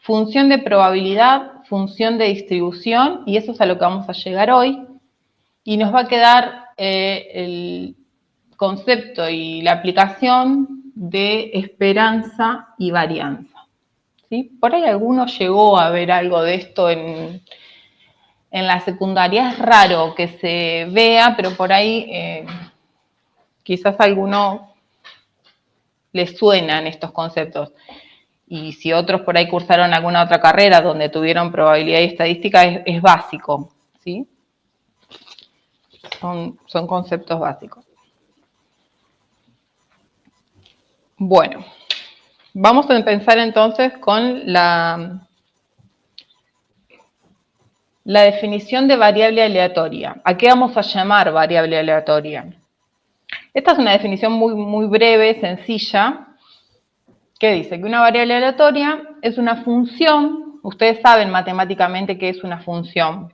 función de probabilidad, función de distribución, y eso es a lo que vamos a llegar hoy. Y nos va a quedar el concepto y la aplicación de esperanza y varianza, ¿sí? Por ahí alguno llegó a ver algo de esto en la secundaria. Es raro que se vea, pero por ahí quizás a alguno le suenan estos conceptos. Y si otros por ahí cursaron alguna otra carrera donde tuvieron probabilidad y estadística, es básico, ¿sí? Son conceptos básicos. Bueno, vamos a empezar entonces con la definición de variable aleatoria. ¿A qué vamos a llamar variable aleatoria? Esta es una definición muy breve, sencilla, que dice que una variable aleatoria es una función. Ustedes saben matemáticamente qué es una función.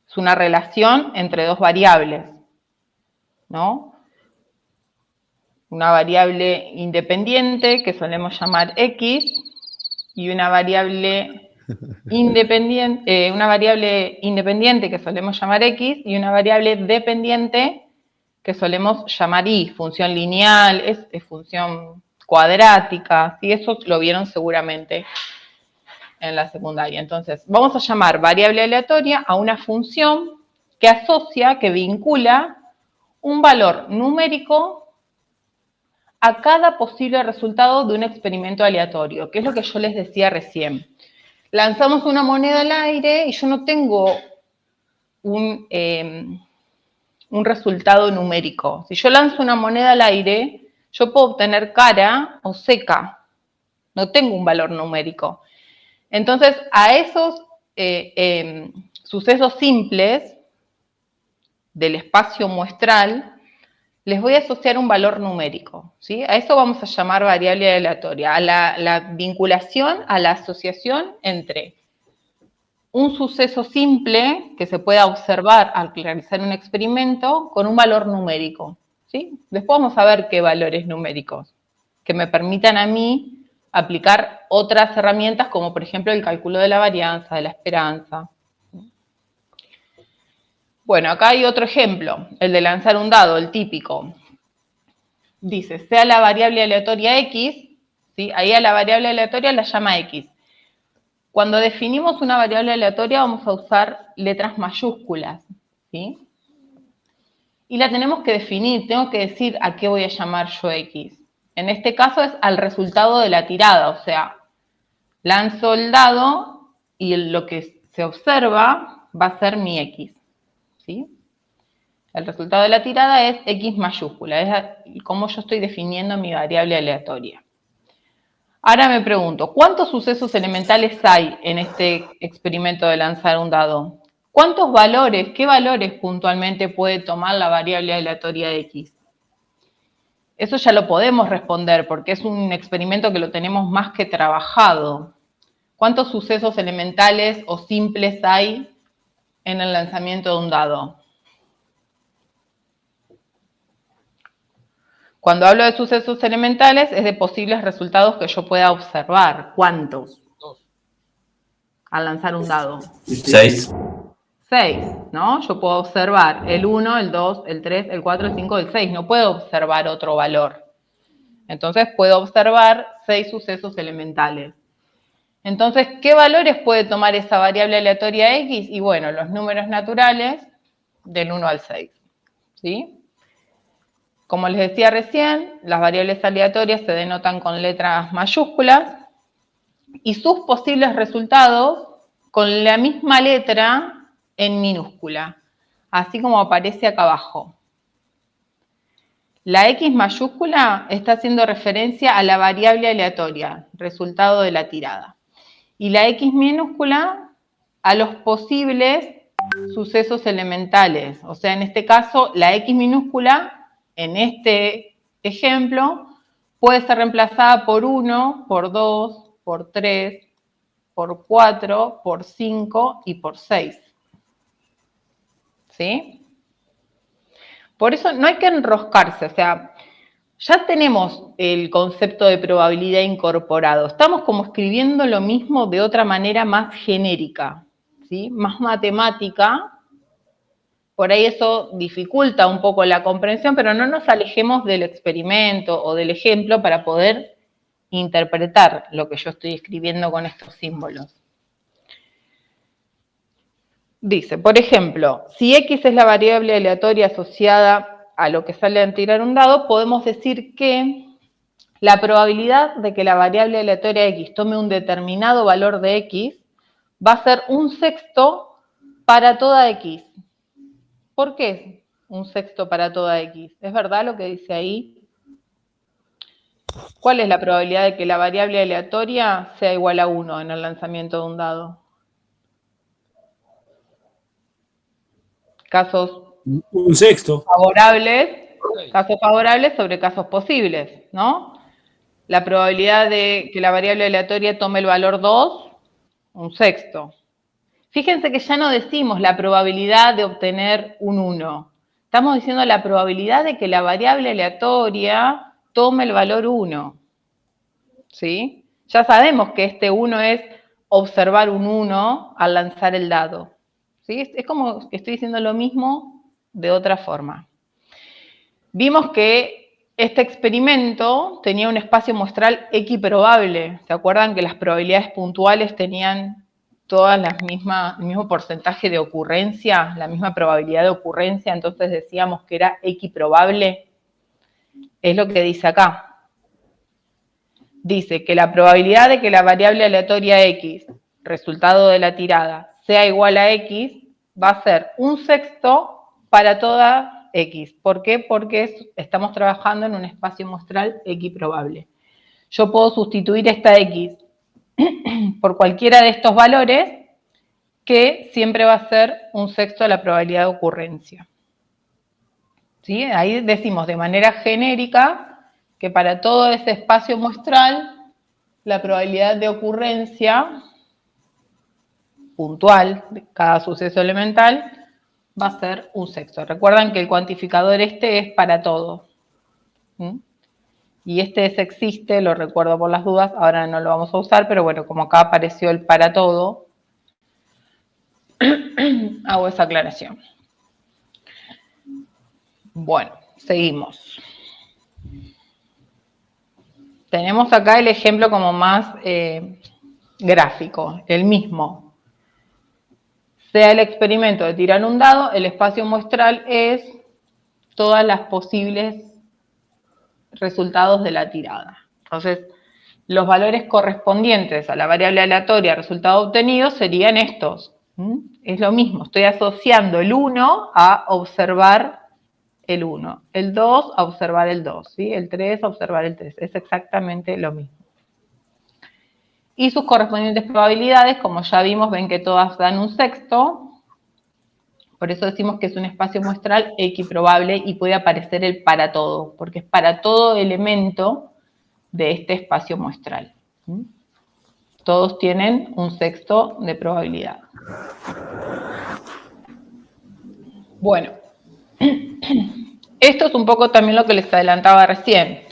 Es una relación entre dos variables, ¿no? Una variable independiente que solemos llamar X y una variable independiente que solemos llamar X y una variable dependiente que solemos llamar Y, función lineal, es función cuadrática, ¿sí? Eso lo vieron seguramente en la secundaria. Entonces, vamos a llamar variable aleatoria a una función que asocia, que vincula un valor numérico a cada posible resultado de un experimento aleatorio, que es lo que yo les decía recién. Lanzamos una moneda al aire y yo no tengo un resultado numérico. Si yo lanzo una moneda al aire, yo puedo obtener cara o seca. No tengo un valor numérico. Entonces, a esos sucesos simples del espacio muestral, les voy a asociar un valor numérico, ¿sí? A eso vamos a llamar variable aleatoria, a la vinculación, a la asociación entre un suceso simple que se pueda observar al realizar un experimento con un valor numérico, ¿sí? Después vamos a ver qué valores numéricos que me permitan a mí aplicar otras herramientas como por ejemplo el cálculo de la varianza, de la esperanza. Bueno, acá hay otro ejemplo, el de lanzar un dado, el típico. Dice, sea la variable aleatoria X, ¿sí? Ahí a la variable aleatoria la llama X. Cuando definimos una variable aleatoria vamos a usar letras mayúsculas, ¿sí? Y la tenemos que definir, tengo que decir a qué voy a llamar yo X. En este caso es al resultado de la tirada, o sea, lanzo el dado y lo que se observa va a ser mi X, ¿sí? El resultado de la tirada es X mayúscula, es como yo estoy definiendo mi variable aleatoria. Ahora me pregunto, ¿cuántos sucesos elementales hay en este experimento de lanzar un dado? ¿Cuántos valores, qué valores puntualmente puede tomar la variable aleatoria X? Eso ya lo podemos responder porque es un experimento que lo tenemos más que trabajado. ¿Cuántos sucesos elementales o simples hay en el lanzamiento de un dado? Cuando hablo de sucesos elementales es de posibles resultados que yo pueda observar. ¿Cuántos? Al lanzar un dado. 6. 6, ¿no? Yo puedo observar el 1, el 2, el 3, el 4, el 5, el 6. No puedo observar otro valor. Entonces puedo observar 6 sucesos elementales. Entonces, ¿qué valores puede tomar esa variable aleatoria X? Y bueno, los números naturales del 1 al 6, ¿sí? Como les decía recién, las variables aleatorias se denotan con letras mayúsculas y sus posibles resultados con la misma letra en minúscula, así como aparece acá abajo. La X mayúscula está haciendo referencia a la variable aleatoria, resultado de la tirada. Y la X minúscula a los posibles sucesos elementales. O sea, en este caso, la X minúscula, en este ejemplo, puede ser reemplazada por 1, por 2, por 3, por 4, por 5 y por 6. ¿Sí? Por eso no hay que enroscarse, o sea, ya tenemos el concepto de probabilidad incorporado. Estamos como escribiendo lo mismo de otra manera más genérica, ¿sí? Más matemática. Por ahí eso dificulta un poco la comprensión, pero no nos alejemos del experimento o del ejemplo para poder interpretar lo que yo estoy escribiendo con estos símbolos. Dice, por ejemplo, si X es la variable aleatoria asociada a lo que sale al tirar un dado, podemos decir que la probabilidad de que la variable aleatoria X tome un determinado valor de X va a ser 1/6 para toda X. ¿Por qué 1/6 para toda X? ¿Es verdad lo que dice ahí? ¿Cuál es la probabilidad de que la variable aleatoria sea igual a 1 en el lanzamiento de un dado? Casos 1/6. Casos favorables sobre casos posibles, ¿no? La probabilidad de que la variable aleatoria tome el valor 2, 1/6. Fíjense que ya no decimos la probabilidad de obtener un 1. Estamos diciendo la probabilidad de que la variable aleatoria tome el valor 1. ¿Sí? Ya sabemos que este 1 es observar un 1 al lanzar el dado. ¿Sí? Es como que estoy diciendo lo mismo de otra forma. Vimos que este experimento tenía un espacio muestral equiprobable. ¿Se acuerdan que las probabilidades puntuales tenían todas el mismo porcentaje de ocurrencia, la misma probabilidad de ocurrencia? Entonces decíamos que era equiprobable. Es lo que dice acá. Dice que la probabilidad de que la variable aleatoria X, resultado de la tirada, sea igual a X, va a ser 1/6 para toda X. ¿Por qué? Porque estamos trabajando en un espacio muestral equiprobable. Yo puedo sustituir esta X por cualquiera de estos valores, que siempre va a ser 1/6 de la probabilidad de ocurrencia. ¿Sí? Ahí decimos de manera genérica que para todo ese espacio muestral, la probabilidad de ocurrencia puntual de cada suceso elemental va a ser 1/6. Recuerdan que el cuantificador este es para todo. Y este es existe, lo recuerdo por las dudas, ahora no lo vamos a usar, pero bueno, como acá apareció el para todo, hago esa aclaración. Bueno, seguimos. Tenemos acá el ejemplo como más gráfico, el mismo. Sea el experimento de tirar un dado, el espacio muestral es todas las posibles resultados de la tirada. Entonces, los valores correspondientes a la variable aleatoria resultado obtenido serían estos. Es lo mismo, estoy asociando el 1 a observar el 1, el 2 a observar el 2, ¿sí? El 3 a observar el 3, es exactamente lo mismo. Y sus correspondientes probabilidades, como ya vimos, ven que todas dan 1/6, por eso decimos que es un espacio muestral equiprobable y puede aparecer el para todo, porque es para todo elemento de este espacio muestral. Todos tienen 1/6 de probabilidad. Bueno, esto es un poco también lo que les adelantaba recién.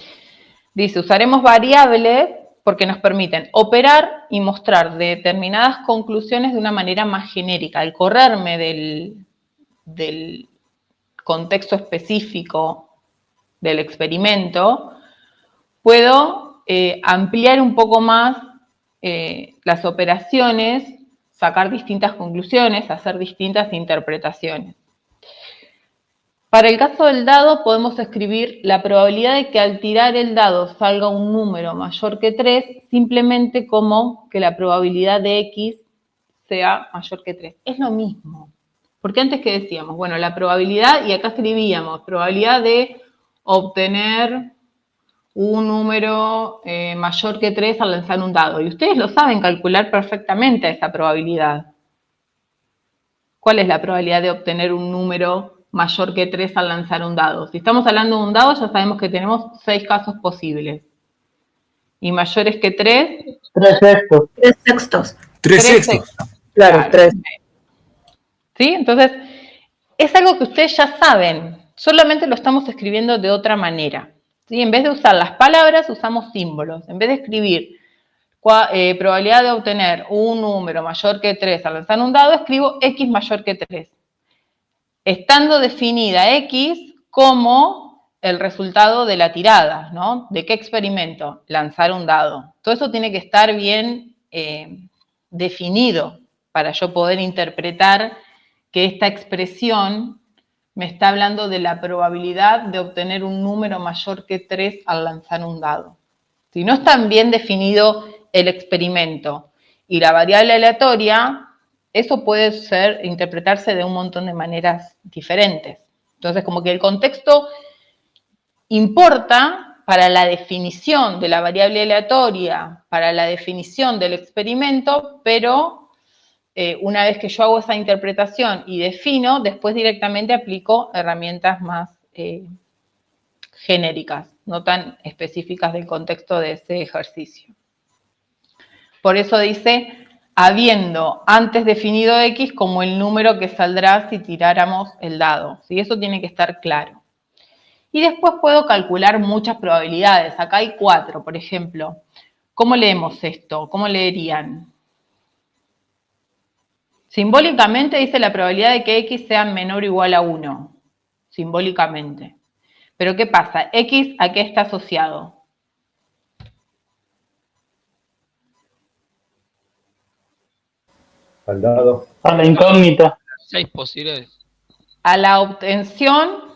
Dice, usaremos variables porque nos permiten operar y mostrar determinadas conclusiones de una manera más genérica. Al correrme del contexto específico del experimento, puedo ampliar un poco más las operaciones, sacar distintas conclusiones, hacer distintas interpretaciones. Para el caso del dado podemos escribir la probabilidad de que al tirar el dado salga un número mayor que 3, simplemente como que la probabilidad de X sea mayor que 3. Es lo mismo. Porque antes que decíamos, bueno, la probabilidad, y acá escribíamos, probabilidad de obtener un número mayor que 3 al lanzar un dado. Y ustedes lo saben calcular perfectamente esa probabilidad. ¿Cuál es la probabilidad de obtener un número mayor que 3 al lanzar un dado? Si estamos hablando de un dado, ya sabemos que tenemos 6 casos posibles. ¿Y mayores que 3? 3/6. 3/6. 3/6. Claro, 3. ¿Sí? Entonces, es algo que ustedes ya saben, solamente lo estamos escribiendo de otra manera. ¿Sí? En vez de usar las palabras, usamos símbolos. En vez de escribir probabilidad de obtener un número mayor que 3 al lanzar un dado, escribo X mayor que 3. Estando definida X como el resultado de la tirada, ¿no? ¿De qué experimento? Lanzar un dado. Todo eso tiene que estar bien definido para yo poder interpretar que esta expresión me está hablando de la probabilidad de obtener un número mayor que 3 al lanzar un dado. Si no está bien definido el experimento y la variable aleatoria, eso puede interpretarse de un montón de maneras diferentes. Entonces, como que el contexto importa para la definición de la variable aleatoria, para la definición del experimento, pero una vez que yo hago esa interpretación y defino, después directamente aplico herramientas más genéricas, no tan específicas del contexto de ese ejercicio. Por eso dice, habiendo antes definido X como el número que saldrá si tiráramos el dado. ¿Sí? Eso tiene que estar claro. Y después puedo calcular muchas probabilidades. Acá hay 4, por ejemplo. ¿Cómo leemos esto? ¿Cómo leerían? Simbólicamente dice la probabilidad de que X sea menor o igual a 1. Simbólicamente. Pero ¿qué pasa? X, ¿a qué está asociado? Al dado. A la incógnita. 6 posibles. A la obtención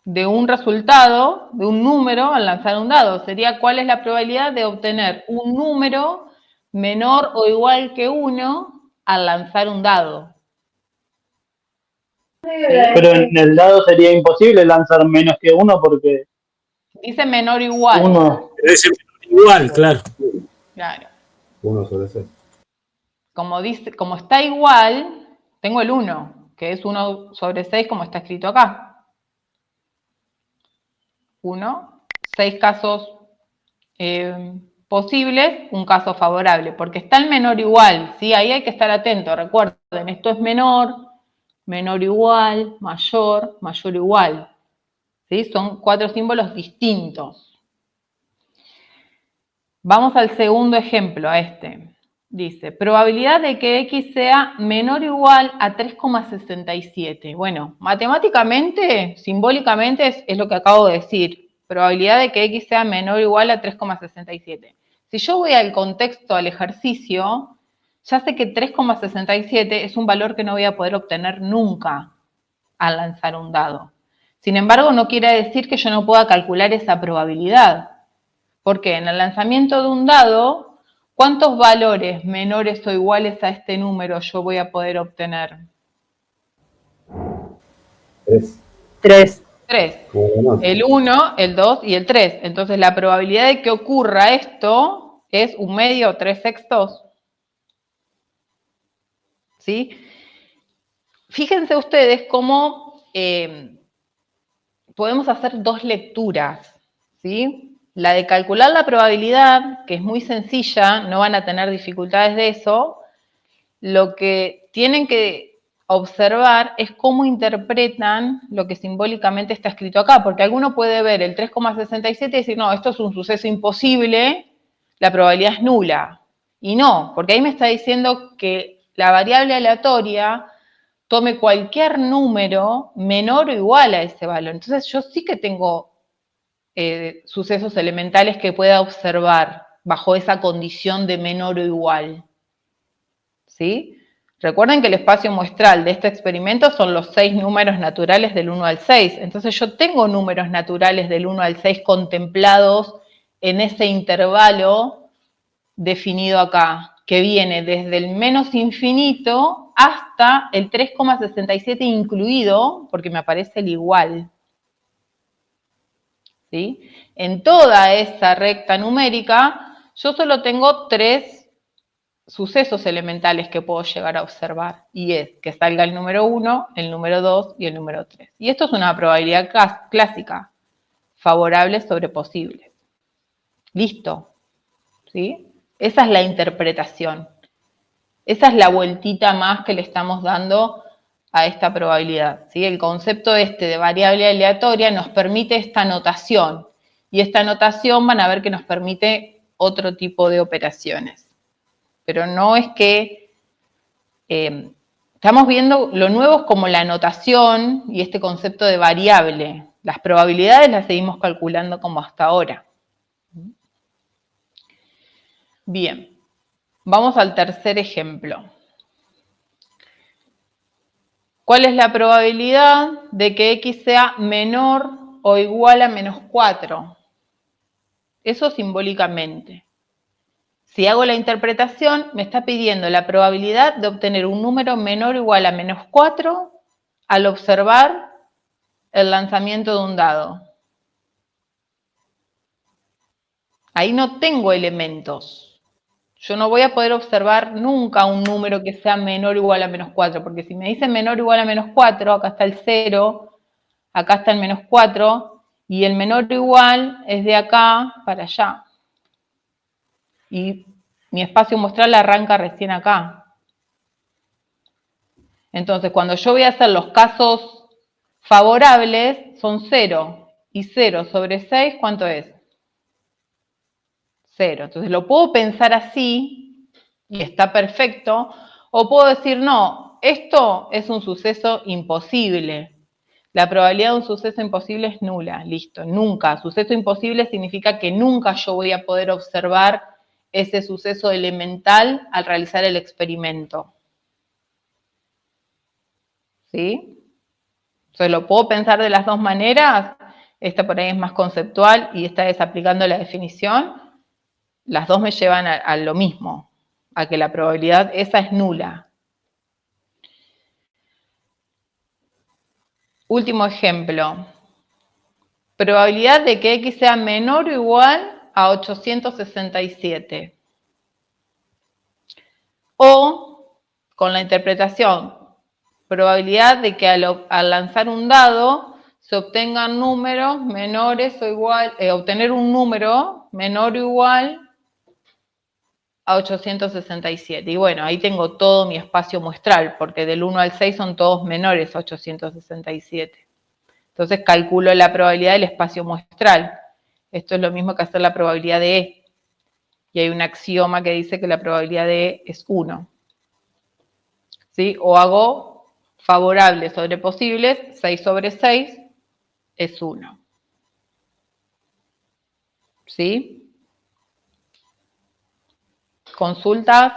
de un resultado, de un número al lanzar un dado. Sería cuál es la probabilidad de obtener un número menor o igual que 1 al lanzar un dado. Pero en el dado sería imposible lanzar menos que 1 porque Dice menor o igual. 1. Debe ser igual, claro. Claro. 1 sobre 6. Como está igual, tengo el 1, que es 1 sobre 6 como está escrito acá. 1, 6 casos posibles, un caso favorable, porque está el menor igual, ¿sí? Ahí hay que estar atento, recuerden, esto es menor, menor igual, mayor, mayor igual, ¿sí? Son 4 símbolos distintos. Vamos al segundo ejemplo, a este. Dice, probabilidad de que X sea menor o igual a 3,67. Bueno, matemáticamente, simbólicamente es lo que acabo de decir. Probabilidad de que X sea menor o igual a 3,67. Si yo voy al contexto, al ejercicio, ya sé que 3,67 es un valor que no voy a poder obtener nunca al lanzar un dado. Sin embargo, no quiere decir que yo no pueda calcular esa probabilidad. Porque en el lanzamiento de un dado, ¿cuántos valores menores o iguales a este número yo voy a poder obtener? 3. 3. 3. El 1, el 2 y el 3. Entonces la probabilidad de que ocurra esto es 1/2 o 3/6. ¿Sí? Fíjense ustedes cómo podemos hacer 2 lecturas, ¿sí? La de calcular la probabilidad, que es muy sencilla, no van a tener dificultades de eso. Lo que tienen que observar es cómo interpretan lo que simbólicamente está escrito acá, porque alguno puede ver el 3,67 y decir, no, esto es un suceso imposible, la probabilidad es nula. Y no, porque ahí me está diciendo que la variable aleatoria tome cualquier número menor o igual a ese valor. Entonces yo sí que tengo sucesos elementales que pueda observar bajo esa condición de menor o igual. ¿Sí? Recuerden que el espacio muestral de este experimento son los 6 números naturales del 1 al 6. Entonces yo tengo números naturales del 1 al 6 contemplados en ese intervalo definido acá, que viene desde el menos infinito hasta el 3,67 incluido, porque me aparece el igual. ¿Sí? En toda esa recta numérica, yo solo tengo 3 sucesos elementales que puedo llegar a observar, y es que salga el número 1, el número 2 y el número 3. Y esto es una probabilidad clásica, favorable sobre posibles. Listo. ¿Sí? Esa es la interpretación. Esa es la vueltita más que le estamos dando a esta probabilidad, ¿sí? El concepto de variable aleatoria nos permite esta notación, y esta notación van a ver que nos permite otro tipo de operaciones. Pero no es que estamos viendo lo nuevo es como la notación y este concepto de variable. Las probabilidades las seguimos calculando como hasta ahora. Bien, vamos al tercer ejemplo. ¿Cuál es la probabilidad de que x sea menor o igual a menos 4? Eso simbólicamente. Si hago la interpretación, me está pidiendo la probabilidad de obtener un número menor o igual a menos 4 al observar el lanzamiento de un dado. Ahí no tengo elementos. Yo no voy a poder observar nunca un número que sea menor o igual a menos 4, porque si me dice menor o igual a menos 4, acá está el 0, acá está el menos 4, y el menor o igual es de acá para allá. Y mi espacio muestral arranca recién acá. Entonces, cuando yo voy a hacer los casos favorables, son 0. Y 0 sobre 6, ¿cuánto es? 0. Entonces, lo puedo pensar así, y está perfecto, o puedo decir, no, esto es un suceso imposible. La probabilidad de un suceso imposible es nula, listo, nunca. Suceso imposible significa que nunca yo voy a poder observar ese suceso elemental al realizar el experimento. ¿Sí? Entonces, lo puedo pensar de las dos maneras. Esta por ahí es más conceptual y esta es aplicando la definición. Las dos me llevan a lo mismo, a que la probabilidad esa es nula. Último ejemplo. Probabilidad de que x sea menor o igual a 867. O, con la interpretación, probabilidad de que al lanzar un dado se obtengan números menores o igual, obtener un número menor o igual a 867. Y bueno, ahí tengo todo mi espacio muestral, porque del 1 al 6 son todos menores a 867. Entonces calculo la probabilidad del espacio muestral. Esto es lo mismo que hacer la probabilidad de E. Y hay un axioma que dice que la probabilidad de E es 1. ¿Sí? O hago favorables sobre posibles, 6 sobre 6 es 1. ¿Sí? ¿Consultas?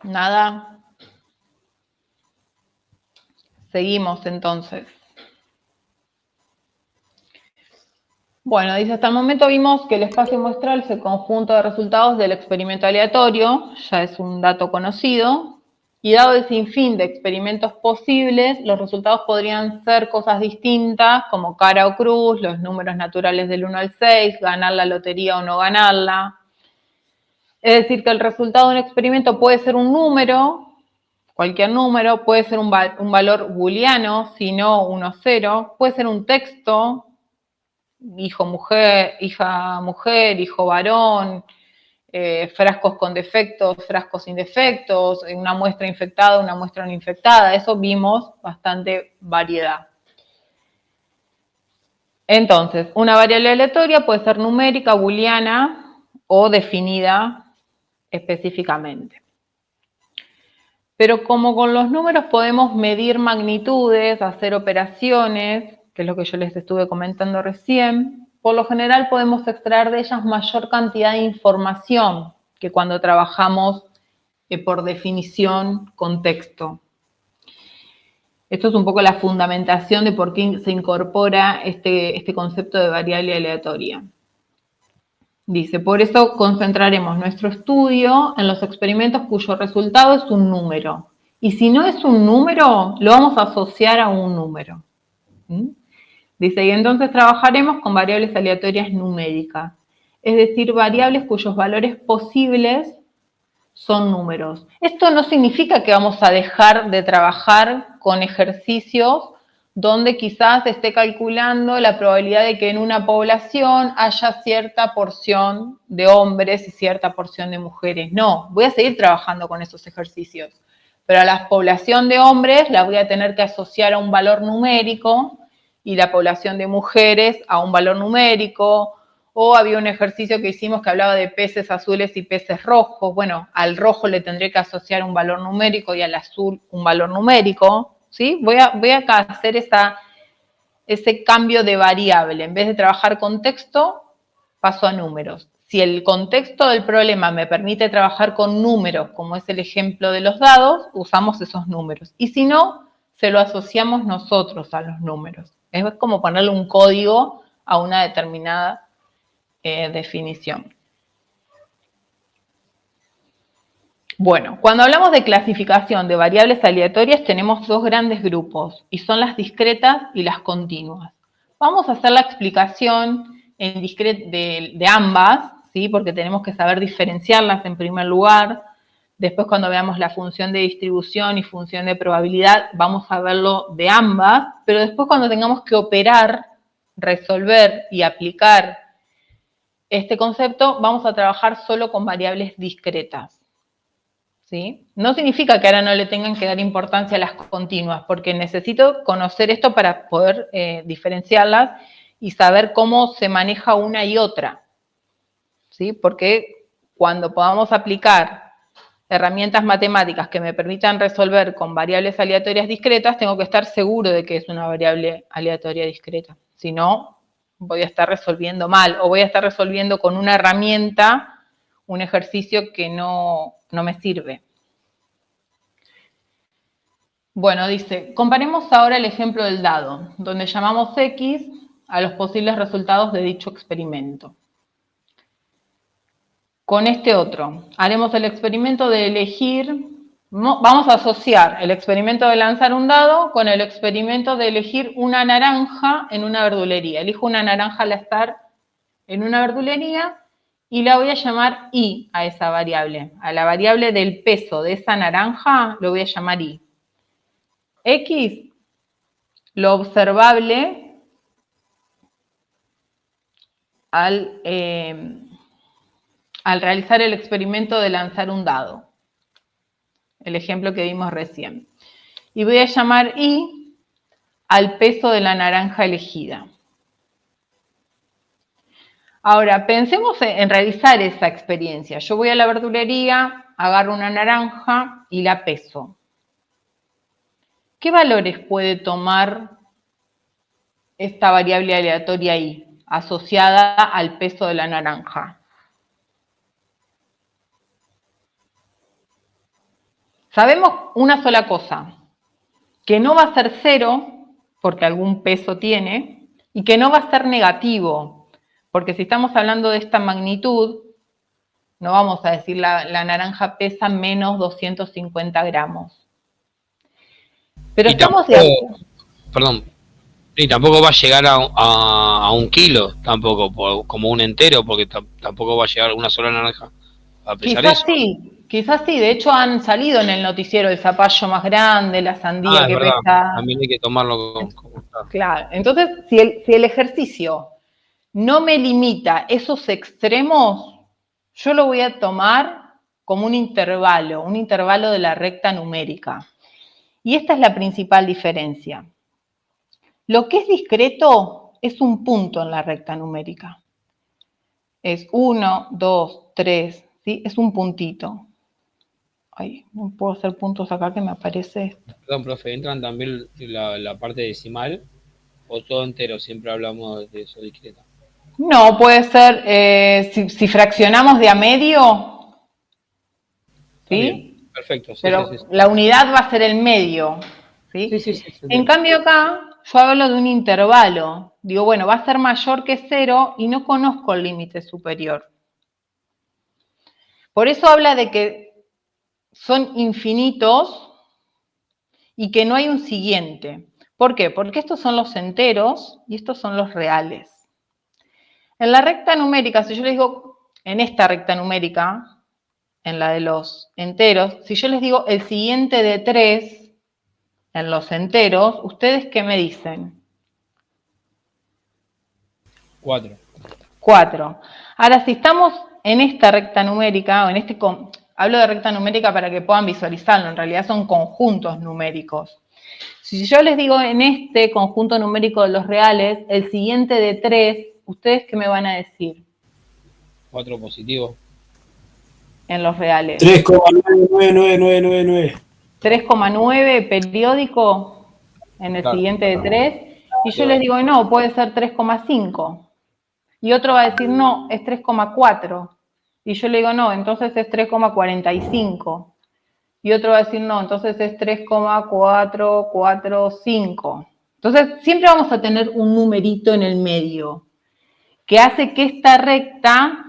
¿Nada? Seguimos entonces. Bueno, dice, hasta el momento vimos que el espacio muestral es el conjunto de resultados del experimento aleatorio, ya es un dato conocido, y dado el sinfín de experimentos posibles, los resultados podrían ser cosas distintas, como cara o cruz, los números naturales del 1 al 6, ganar la lotería o no ganarla. Es decir, que el resultado de un experimento puede ser un número, cualquier número, puede ser un valor booleano, si no 1, 0, puede ser un texto, hijo, mujer, hija, mujer, hijo, varón, frascos con defectos, frascos sin defectos, una muestra infectada, una muestra no infectada. Eso vimos bastante variedad. Entonces, una variable aleatoria puede ser numérica, booleana o definida específicamente. Pero como con los números podemos medir magnitudes, hacer operaciones, que es lo que yo les estuve comentando recién, por lo general podemos extraer de ellas mayor cantidad de información que cuando trabajamos por definición con texto. Esto es un poco la fundamentación de por qué se incorpora este concepto de variable aleatoria. Dice, por eso concentraremos nuestro estudio en los experimentos cuyo resultado es un número. Y si no es un número, lo vamos a asociar a un número. ¿Mm? Dice, y entonces trabajaremos con variables aleatorias numéricas. Es decir, variables cuyos valores posibles son números. Esto no significa que vamos a dejar de trabajar con ejercicios donde quizás esté calculando la probabilidad de que en una población haya cierta porción de hombres y cierta porción de mujeres. No, voy a seguir trabajando con esos ejercicios, pero a la población de hombres la voy a tener que asociar a un valor numérico y la población de mujeres a un valor numérico. O había un ejercicio que hicimos que hablaba de peces azules y peces rojos. Bueno, al rojo le tendré que asociar un valor numérico y al azul un valor numérico. ¿Sí? Voy a hacer ese cambio de variable. En vez de trabajar con texto, paso a números. Si el contexto del problema me permite trabajar con números, como es el ejemplo de los dados, usamos esos números. Y si no, se lo asociamos nosotros a los números. Es como ponerle un código a una determinada definición. Bueno, cuando hablamos de clasificación de variables aleatorias tenemos dos grandes grupos y son las discretas y las continuas. Vamos a hacer la explicación de ambas, ¿sí? Porque tenemos que saber diferenciarlas en primer lugar. Después cuando veamos la función de distribución y función de probabilidad vamos a verlo de ambas, pero después cuando tengamos que operar, resolver y aplicar este concepto vamos a trabajar solo con variables discretas. ¿Sí? No significa que ahora no le tengan que dar importancia a las continuas, porque necesito conocer esto para poder diferenciarlas y saber cómo se maneja una y otra. ¿Sí? Porque cuando podamos aplicar herramientas matemáticas que me permitan resolver con variables aleatorias discretas, tengo que estar seguro de que es una variable aleatoria discreta. Si no, voy a estar resolviendo mal o voy a estar resolviendo con una herramienta un ejercicio que no me sirve. Bueno, dice, comparemos ahora el ejemplo del dado, donde llamamos X a los posibles resultados de dicho experimento. Con este otro, haremos el experimento de elegir, vamos a asociar el experimento de lanzar un dado con el experimento de elegir una naranja en una verdulería. Elijo una naranja al azar en una verdulería y la voy a llamar I a esa variable. A la variable del peso de esa naranja lo voy a llamar I. X, lo observable al realizar el experimento de lanzar un dado. El ejemplo que vimos recién. Y voy a llamar I al peso de la naranja elegida. Ahora, pensemos en realizar esa experiencia. Yo voy a la verdulería, agarro una naranja y la peso. ¿Qué valores puede tomar esta variable aleatoria I asociada al peso de la naranja? Sabemos una sola cosa, que no va a ser 0, porque algún peso tiene, y que no va a ser negativo, porque si estamos hablando de esta magnitud, no vamos a decir la naranja pesa menos 250 gramos. Pero estamos de acuerdo. Perdón, y tampoco va a llegar a un kilo, tampoco, como un entero, porque tampoco va a llegar una sola naranja a pesar Quizás eso. sí, quizás sí. De hecho han salido en el noticiero el zapallo más grande, la sandía que verdad. pesa. También hay que tomarlo con Claro, entonces si el ejercicio no me limita esos extremos, yo lo voy a tomar como un intervalo de la recta numérica. Y esta es la principal diferencia. Lo que es discreto es un punto en la recta numérica. Es 1, 2, 3, ¿sí? Es un puntito. Ay, no puedo hacer puntos acá que me aparece esto. Perdón, profe, ¿entran también la parte decimal o todo entero? Siempre hablamos de eso discreta. No, puede ser, si fraccionamos de a medio, ¿sí? Perfecto, sí, Pero sí, sí. la unidad va a ser el medio, ¿sí? Sí, En cambio acá, yo hablo de un intervalo. Digo, bueno, va a ser mayor que 0 y no conozco el límite superior. Por eso habla de que son infinitos y que no hay un siguiente. ¿Por qué? Porque estos son los enteros y estos son los reales. En la recta numérica, si yo les digo, en esta recta numérica, en la de los enteros, si yo les digo el siguiente de 3, en los enteros, ¿ustedes qué me dicen? 4. 4. Ahora, si estamos en esta recta numérica, o en hablo de recta numérica para que puedan visualizarlo, en realidad son conjuntos numéricos. Si yo les digo en este conjunto numérico de los reales, el siguiente de 3, ¿ustedes qué me van a decir? 4 positivo. En los reales. 3,99999. 3,9 periódico en el siguiente de 3. Y yo les digo, no, puede ser 3,5. Y otro va a decir, no, es 3,4. Y yo le digo, no, entonces es 3,45. Y otro va a decir, no, entonces es 3,445. Entonces, siempre vamos a tener un numerito en el medio que hace que esta recta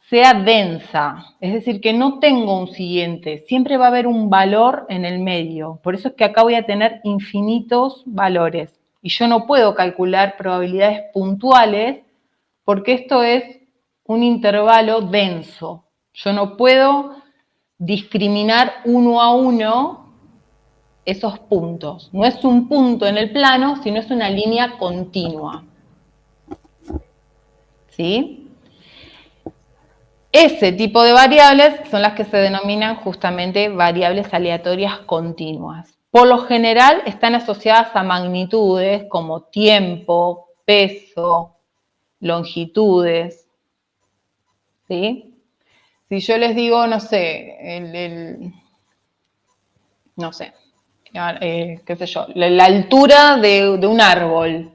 sea densa. Es decir, que no tengo un siguiente. Siempre va a haber un valor en el medio. Por eso es que acá voy a tener infinitos valores. Y yo no puedo calcular probabilidades puntuales porque esto es un intervalo denso. Yo no puedo discriminar uno a uno esos puntos. No es un punto en el plano, sino es una línea continua. ¿Sí? Ese tipo de variables son las que se denominan justamente variables aleatorias continuas. Por lo general están asociadas a magnitudes como tiempo, peso, longitudes. ¿Sí? Si yo les digo, no sé, no sé, qué sé yo, la altura de un árbol.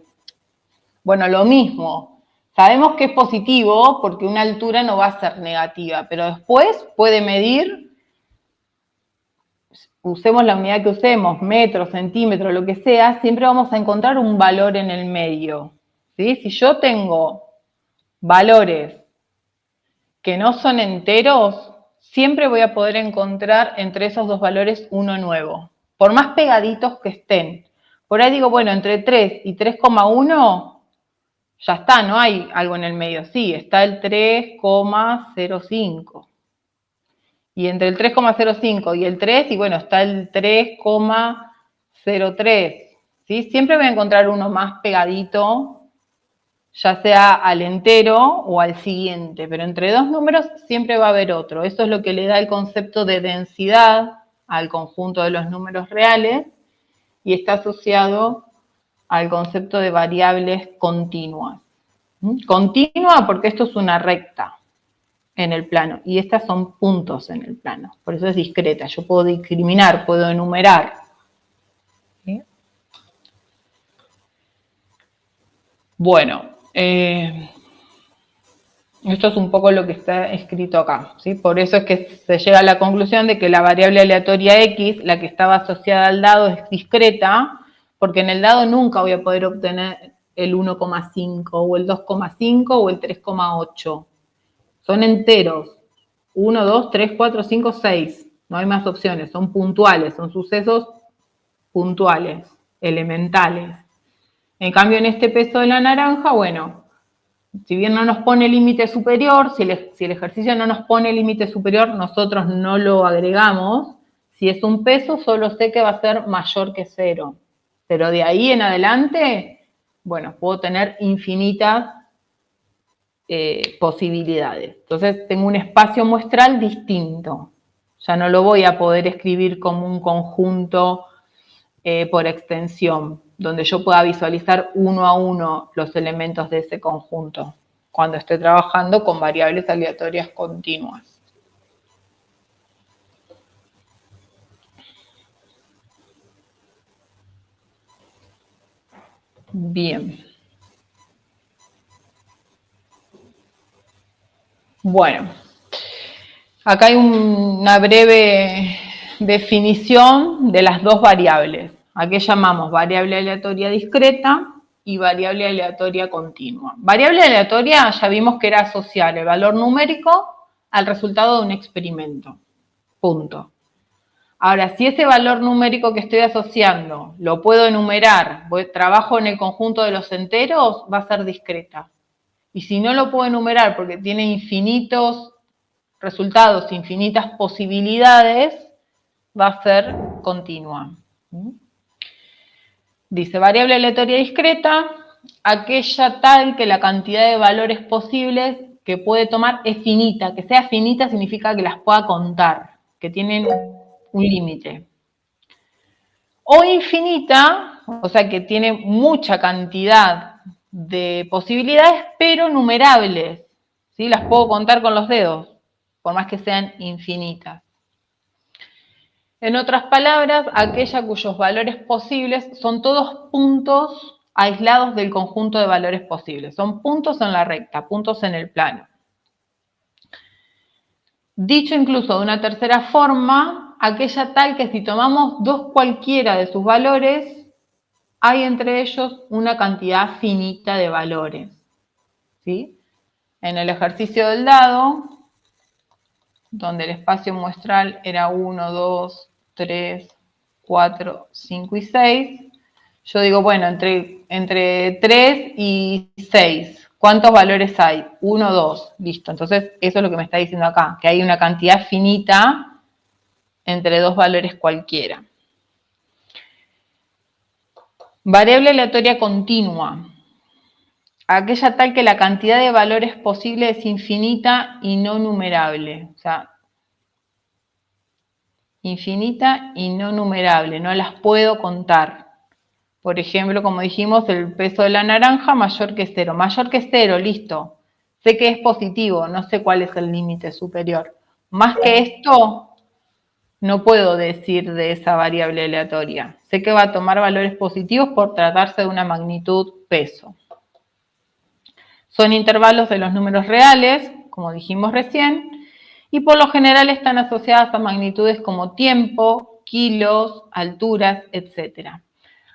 Bueno, lo mismo. Sabemos que es positivo porque una altura no va a ser negativa, pero después puede medir, usemos la unidad que usemos, metros, centímetros, lo que sea, siempre vamos a encontrar un valor en el medio. ¿Sí? Si yo tengo valores que no son enteros, siempre voy a poder encontrar entre esos dos valores uno nuevo, por más pegaditos que estén. Por ahí digo, bueno, entre 3 y 3,1 ya está, no hay algo en el medio. Sí, está el 3,05. Y entre el 3,05 y el 3, y bueno, está el 3,03. ¿Sí? Siempre voy a encontrar uno más pegadito, ya sea al entero o al siguiente, pero entre dos números siempre va a haber otro. Eso es lo que le da el concepto de densidad al conjunto de los números reales y está asociado al concepto de variables continuas. Continua porque esto es una recta en el plano y estas son puntos en el plano, por eso es discreta. Yo puedo discriminar, puedo enumerar. ¿Sí? Bueno, esto es un poco lo que está escrito acá, ¿sí? Por eso es que se llega a la conclusión de que la variable aleatoria X, la que estaba asociada al dado, es discreta, porque en el dado nunca voy a poder obtener el 1,5 o el 2,5 o el 3,8. Son enteros. 1, 2, 3, 4, 5, 6. No hay más opciones, son puntuales, son sucesos puntuales, elementales. En cambio, en este peso de la naranja, bueno, si bien no nos pone límite superior, si el ejercicio no nos pone límite superior, nosotros no lo agregamos. Si es un peso, solo sé que va a ser mayor que 0. Pero de ahí en adelante, bueno, puedo tener infinitas posibilidades. Entonces, tengo un espacio muestral distinto. Ya no lo voy a poder escribir como un conjunto por extensión, donde yo pueda visualizar uno a uno los elementos de ese conjunto, cuando esté trabajando con variables aleatorias continuas. Bien. Bueno, acá hay una breve definición de las dos variables. ¿A qué llamamos? Variable aleatoria discreta y variable aleatoria continua. Variable aleatoria ya vimos que era asociar el valor numérico al resultado de un experimento. Punto. Ahora, si ese valor numérico que estoy asociando lo puedo enumerar, trabajo en el conjunto de los enteros, va a ser discreta. Y si no lo puedo enumerar porque tiene infinitos resultados, infinitas posibilidades, va a ser continua. Dice, variable aleatoria discreta, aquella tal que la cantidad de valores posibles que puede tomar es finita. Que sea finita significa que las pueda contar, que tienen un límite. O infinita, o sea que tiene mucha cantidad de posibilidades, pero numerables. ¿Sí? Las puedo contar con los dedos, por más que sean infinitas. En otras palabras, aquella cuyos valores posibles son todos puntos aislados del conjunto de valores posibles. Son puntos en la recta, puntos en el plano. Dicho incluso de una tercera forma, aquella tal que si tomamos dos cualquiera de sus valores, hay entre ellos una cantidad finita de valores. ¿Sí? En el ejercicio del dado, donde el espacio muestral era 1, 2, 3, 4, 5 y 6, yo digo, bueno, entre 3 y 6, ¿cuántos valores hay? 1, 2, listo. Entonces, eso es lo que me está diciendo acá, que hay una cantidad finita entre dos valores cualquiera. Variable aleatoria continua. Aquella tal que la cantidad de valores posibles es infinita y no numerable. O sea, infinita y no numerable, no las puedo contar. Por ejemplo, como dijimos, el peso de la naranja mayor que 0. Mayor que 0, listo. Sé que es positivo, no sé cuál es el límite superior. Más que esto, no puedo decir de esa variable aleatoria. Sé que va a tomar valores positivos por tratarse de una magnitud peso. Son intervalos de los números reales, como dijimos recién, y por lo general están asociadas a magnitudes como tiempo, kilos, alturas, etc.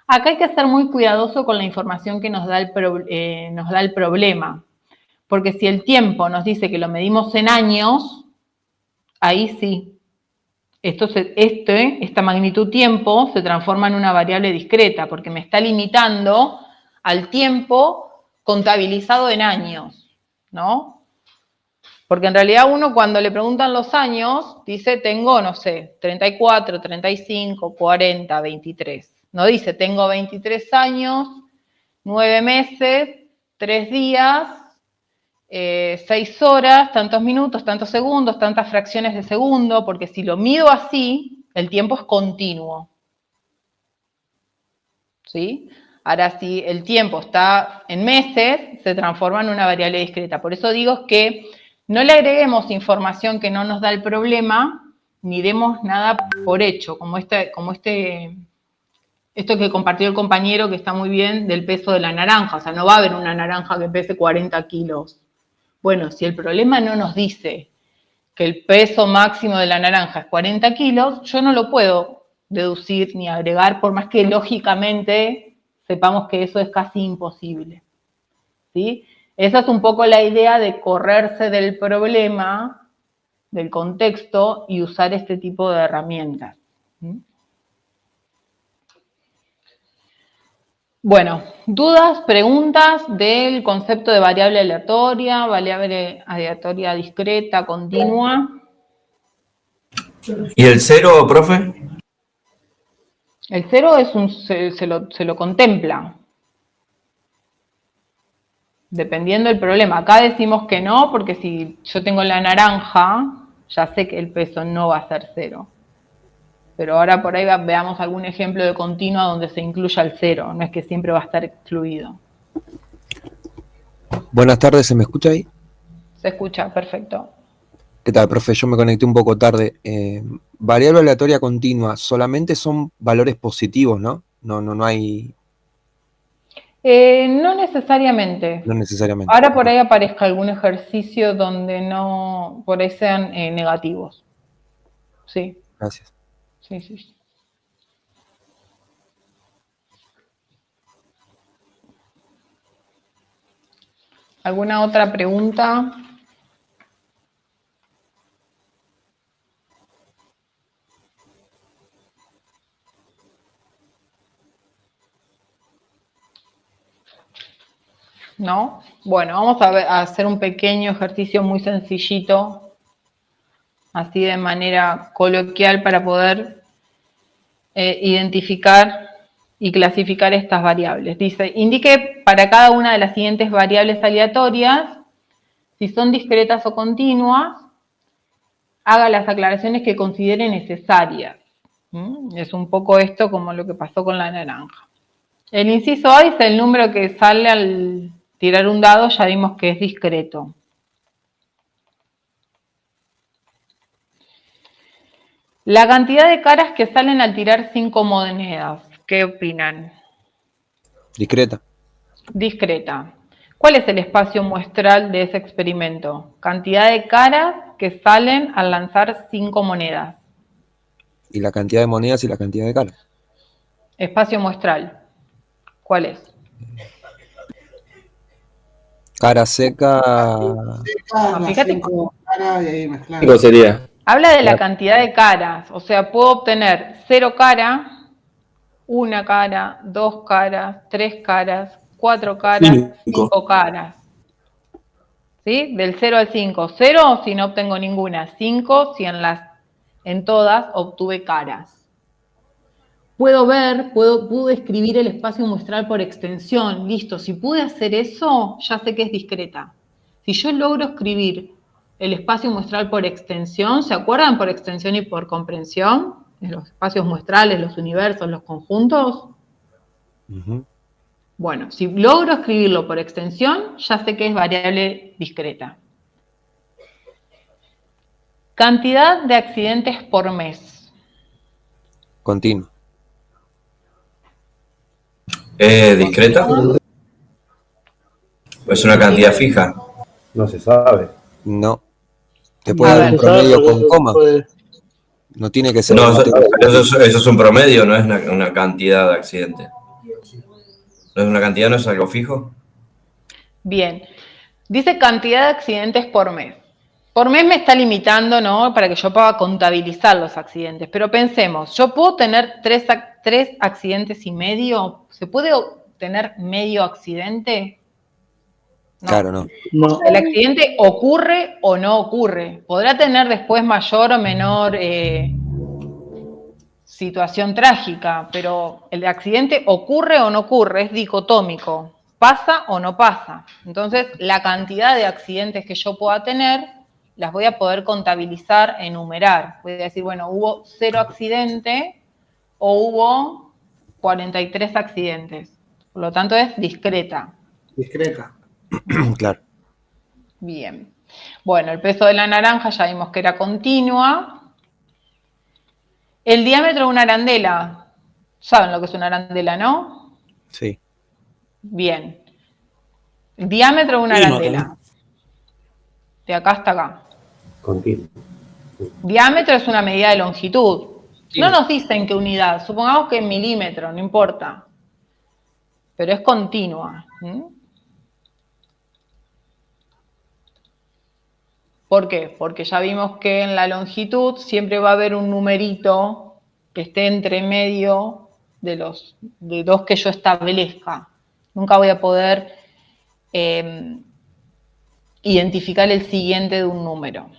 Acá hay que ser muy cuidadoso con la información que nos da el problema, porque si el tiempo nos dice que lo medimos en años, ahí sí. Esta magnitud tiempo se transforma en una variable discreta, porque me está limitando al tiempo contabilizado en años, ¿no? Porque en realidad uno cuando le preguntan los años, dice tengo, no sé, 34, 35, 40, 23. No dice tengo 23 años, 9 meses, 3 días, 6 horas, tantos minutos, tantos segundos, tantas fracciones de segundo, porque si lo mido así, el tiempo es continuo. ¿Sí? Ahora, si el tiempo está en meses, se transforma en una variable discreta. Por eso digo que no le agreguemos información que no nos da el problema, ni demos nada por hecho, como esto que compartió el compañero, que está muy bien, del peso de la naranja. O sea, no va a haber una naranja que pese 40 kilos. Bueno, si el problema no nos dice que el peso máximo de la naranja es 40 kilos, yo no lo puedo deducir ni agregar, por más que lógicamente sepamos que eso es casi imposible. ¿Sí? Esa es un poco la idea de correrse del problema, del contexto, y usar este tipo de herramientas. ¿Sí? Bueno, dudas, preguntas del concepto de variable aleatoria discreta, continua. ¿Y el cero, profe? El cero es se lo contempla. Dependiendo del problema. Acá decimos que no, porque si yo tengo la naranja, ya sé que el peso no va a ser 0. Pero ahora por ahí veamos algún ejemplo de continua donde se incluya el 0. No es que siempre va a estar excluido. Buenas tardes, ¿se me escucha ahí? Se escucha, perfecto. ¿Qué tal, profe? Yo me conecté un poco tarde. Variable aleatoria continua, solamente son valores positivos, ¿no? No hay... No necesariamente. No necesariamente. Ahora por ahí aparezca algún ejercicio donde no, por ahí sean negativos. Sí. Gracias. Sí, sí. ¿Alguna otra pregunta? ¿No? Bueno, vamos a hacer un pequeño ejercicio muy sencillito, así de manera coloquial, para poder identificar y clasificar estas variables. Dice, indique para cada una de las siguientes variables aleatorias, si son discretas o continuas, haga las aclaraciones que considere necesarias. Es un poco esto como lo que pasó con la naranja. El inciso A dice el número que sale al tirar un dado, ya vimos que es discreto. La cantidad de caras que salen al tirar 5 monedas, ¿qué opinan? Discreta. Discreta. ¿Cuál es el espacio muestral de ese experimento? Cantidad de caras que salen al lanzar 5 monedas. Y la cantidad de monedas y la cantidad de caras. Espacio muestral. ¿Cuál es? Cara seca. No, fíjate. 5 caras y ahí mezclar. 5 sería. Habla de la cantidad de caras. O sea, puedo obtener 0 caras, 1 cara, 2 caras, 3 caras, 4 caras, 5 caras. ¿Sí? Del 0 al 5. 0 si no obtengo ninguna. 5 si en todas obtuve caras. Pude escribir el espacio muestral por extensión. Listo, si pude hacer eso, ya sé que es discreta. Si yo logro escribir el espacio muestral por extensión, ¿se acuerdan por extensión y por comprensión? Los espacios muestrales, los universos, los conjuntos. Ujú. Bueno, si logro escribirlo por extensión, ya sé que es variable discreta. Cantidad de accidentes por mes. Continuo. ¿Discreta? ¿Es una cantidad fija? No se sabe. No. Te puede dar un Se sabe promedio porque con coma. puede- No tiene que ser. No, eso es un promedio, no es una cantidad de accidentes. ¿No es una cantidad, no es algo fijo? Bien. Dice cantidad de accidentes por mes. Por mes me está limitando, ¿no? Para que yo pueda contabilizar los accidentes. Pero pensemos, ¿yo puedo tener 3 accidentes y medio? ¿Se puede tener medio accidente? No. Claro, no. No, El accidente ocurre o no ocurre. Podrá tener después mayor o menor situación trágica, pero el accidente ocurre o no ocurre, es dicotómico. ¿Pasa o no pasa? Entonces, la cantidad de accidentes que yo pueda tener, las voy a poder contabilizar, enumerar. Voy a decir, bueno, hubo 0 accidentes o hubo 43 accidentes. Por lo tanto, es discreta. Discreta. Claro. Bien. Bueno, el peso de la naranja ya vimos que era continua. El diámetro de una arandela. ¿Saben lo que es una arandela, no? Sí. Bien. El diámetro de una arandela. De acá hasta acá. Continuo. Diámetro es una medida de longitud. No nos dicen qué unidad. Supongamos que en milímetro, no importa. Pero es continua. ¿Por qué? Porque ya vimos que en la longitud siempre va a haber un numerito que esté entre medio de dos que yo establezca. Nunca voy a poder identificar el siguiente de un número.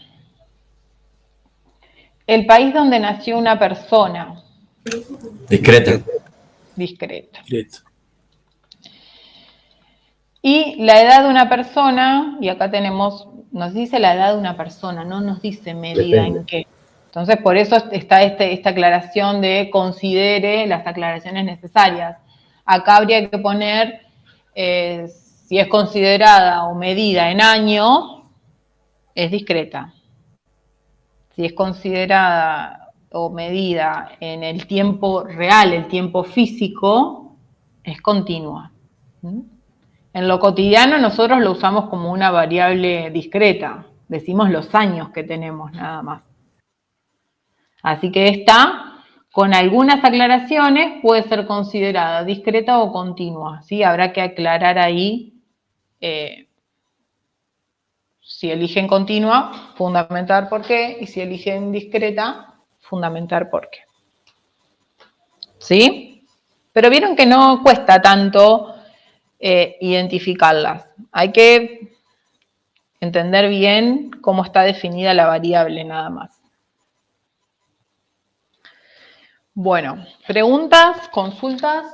El país donde nació una persona. Discreta. Discreta. Y la edad de una persona, y acá nos dice la edad de una persona, no nos dice medida en qué. Entonces, por eso está esta aclaración de considere las aclaraciones necesarias. Acá habría que poner si es considerada o medida en años, es discreta. Si es considerada o medida en el tiempo real, el tiempo físico, es continua. En lo cotidiano nosotros lo usamos como una variable discreta. Decimos los años que tenemos nada más. Así que esta, con algunas aclaraciones, puede ser considerada discreta o continua. ¿Sí? Habrá que aclarar ahí si eligen continua, fundamentar por qué, y si eligen discreta, fundamentar por qué. ¿Sí? Pero vieron que no cuesta tanto identificarlas. Hay que entender bien cómo está definida la variable nada más. Bueno, preguntas, consultas.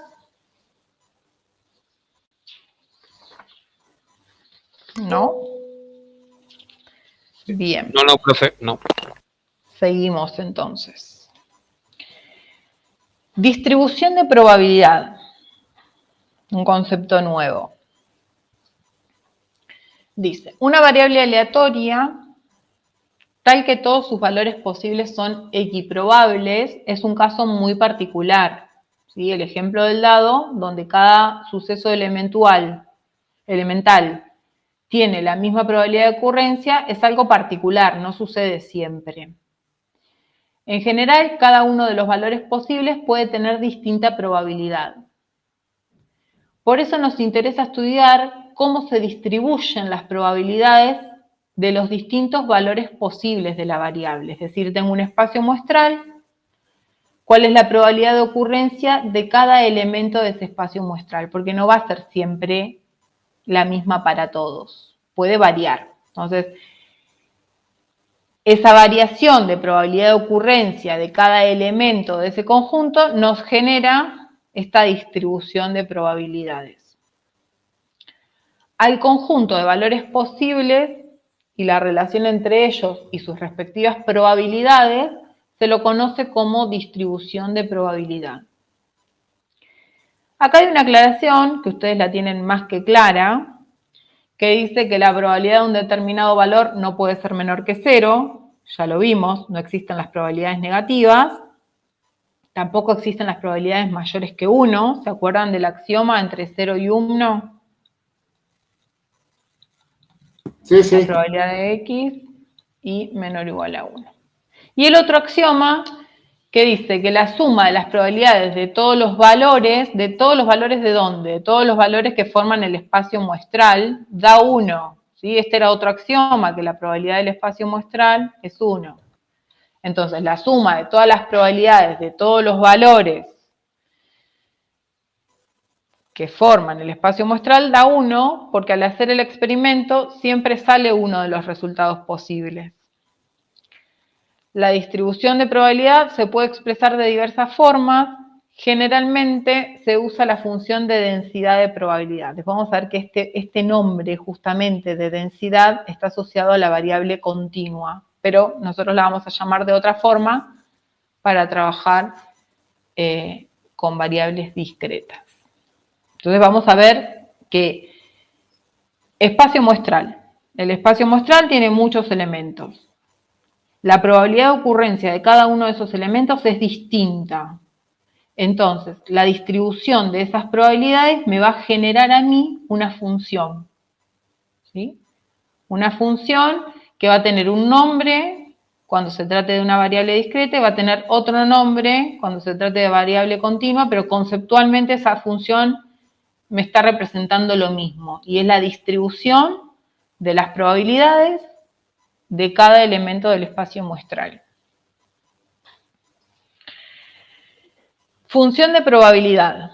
¿No? Bien. No, profe, no. Seguimos entonces. Distribución de probabilidad. Un concepto nuevo. Dice, una variable aleatoria, tal que todos sus valores posibles son equiprobables, es un caso muy particular. ¿Sí? El ejemplo del dado, donde cada suceso elemental tiene la misma probabilidad de ocurrencia, es algo particular, no sucede siempre. En general, cada uno de los valores posibles puede tener distinta probabilidad. Por eso nos interesa estudiar cómo se distribuyen las probabilidades de los distintos valores posibles de la variable. Es decir, tengo un espacio muestral, ¿cuál es la probabilidad de ocurrencia de cada elemento de ese espacio muestral? Porque no va a ser siempre la misma para todos, puede variar. Entonces, esa variación de probabilidad de ocurrencia de cada elemento de ese conjunto nos genera esta distribución de probabilidades. Al conjunto de valores posibles y la relación entre ellos y sus respectivas probabilidades se lo conoce como distribución de probabilidad. Acá hay una aclaración que ustedes la tienen más que clara, que dice que la probabilidad de un determinado valor no puede ser menor que 0, ya lo vimos, no existen las probabilidades negativas, tampoco existen las probabilidades mayores que 1, ¿se acuerdan del axioma entre 0 y 1? Sí, sí. La probabilidad de x y menor o igual a 1. Y el otro axioma que dice que la suma de las probabilidades de todos los valores ¿de dónde? De todos los valores que forman el espacio muestral, da 1. ¿Sí? Este era otro axioma, que la probabilidad del espacio muestral es 1. Entonces, la suma de todas las probabilidades de todos los valores que forman el espacio muestral da 1, porque al hacer el experimento siempre sale uno de los resultados posibles. La distribución de probabilidad se puede expresar de diversas formas. Generalmente se usa la función de densidad de probabilidades. Vamos a ver que este nombre justamente de densidad está asociado a la variable continua, pero nosotros la vamos a llamar de otra forma para trabajar con variables discretas. Entonces vamos a ver que espacio muestral. El espacio muestral tiene muchos elementos. La probabilidad de ocurrencia de cada uno de esos elementos es distinta. Entonces, la distribución de esas probabilidades me va a generar a mí una función. ¿Sí? Una función que va a tener un nombre cuando se trate de una variable discreta y va a tener otro nombre cuando se trate de variable continua, pero conceptualmente esa función me está representando lo mismo, y es la distribución de las probabilidades de cada elemento del espacio muestral. Función de probabilidad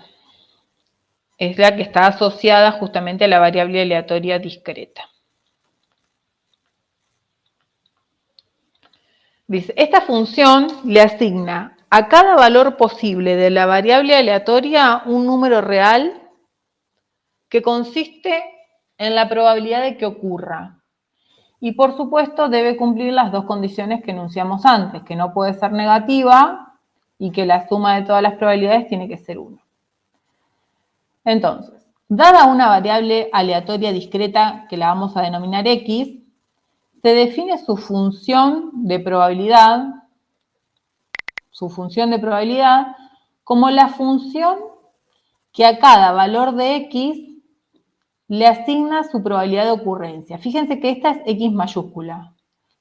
es la que está asociada justamente a la variable aleatoria discreta. Dice, esta función le asigna a cada valor posible de la variable aleatoria un número real que consiste en la probabilidad de que ocurra. Y por supuesto debe cumplir las dos condiciones que enunciamos antes, que no puede ser negativa y que la suma de todas las probabilidades tiene que ser 1. Entonces, dada una variable aleatoria discreta que la vamos a denominar x, se define su función de probabilidad como la función que a cada valor de x le asigna su probabilidad de ocurrencia. Fíjense que esta es x mayúscula.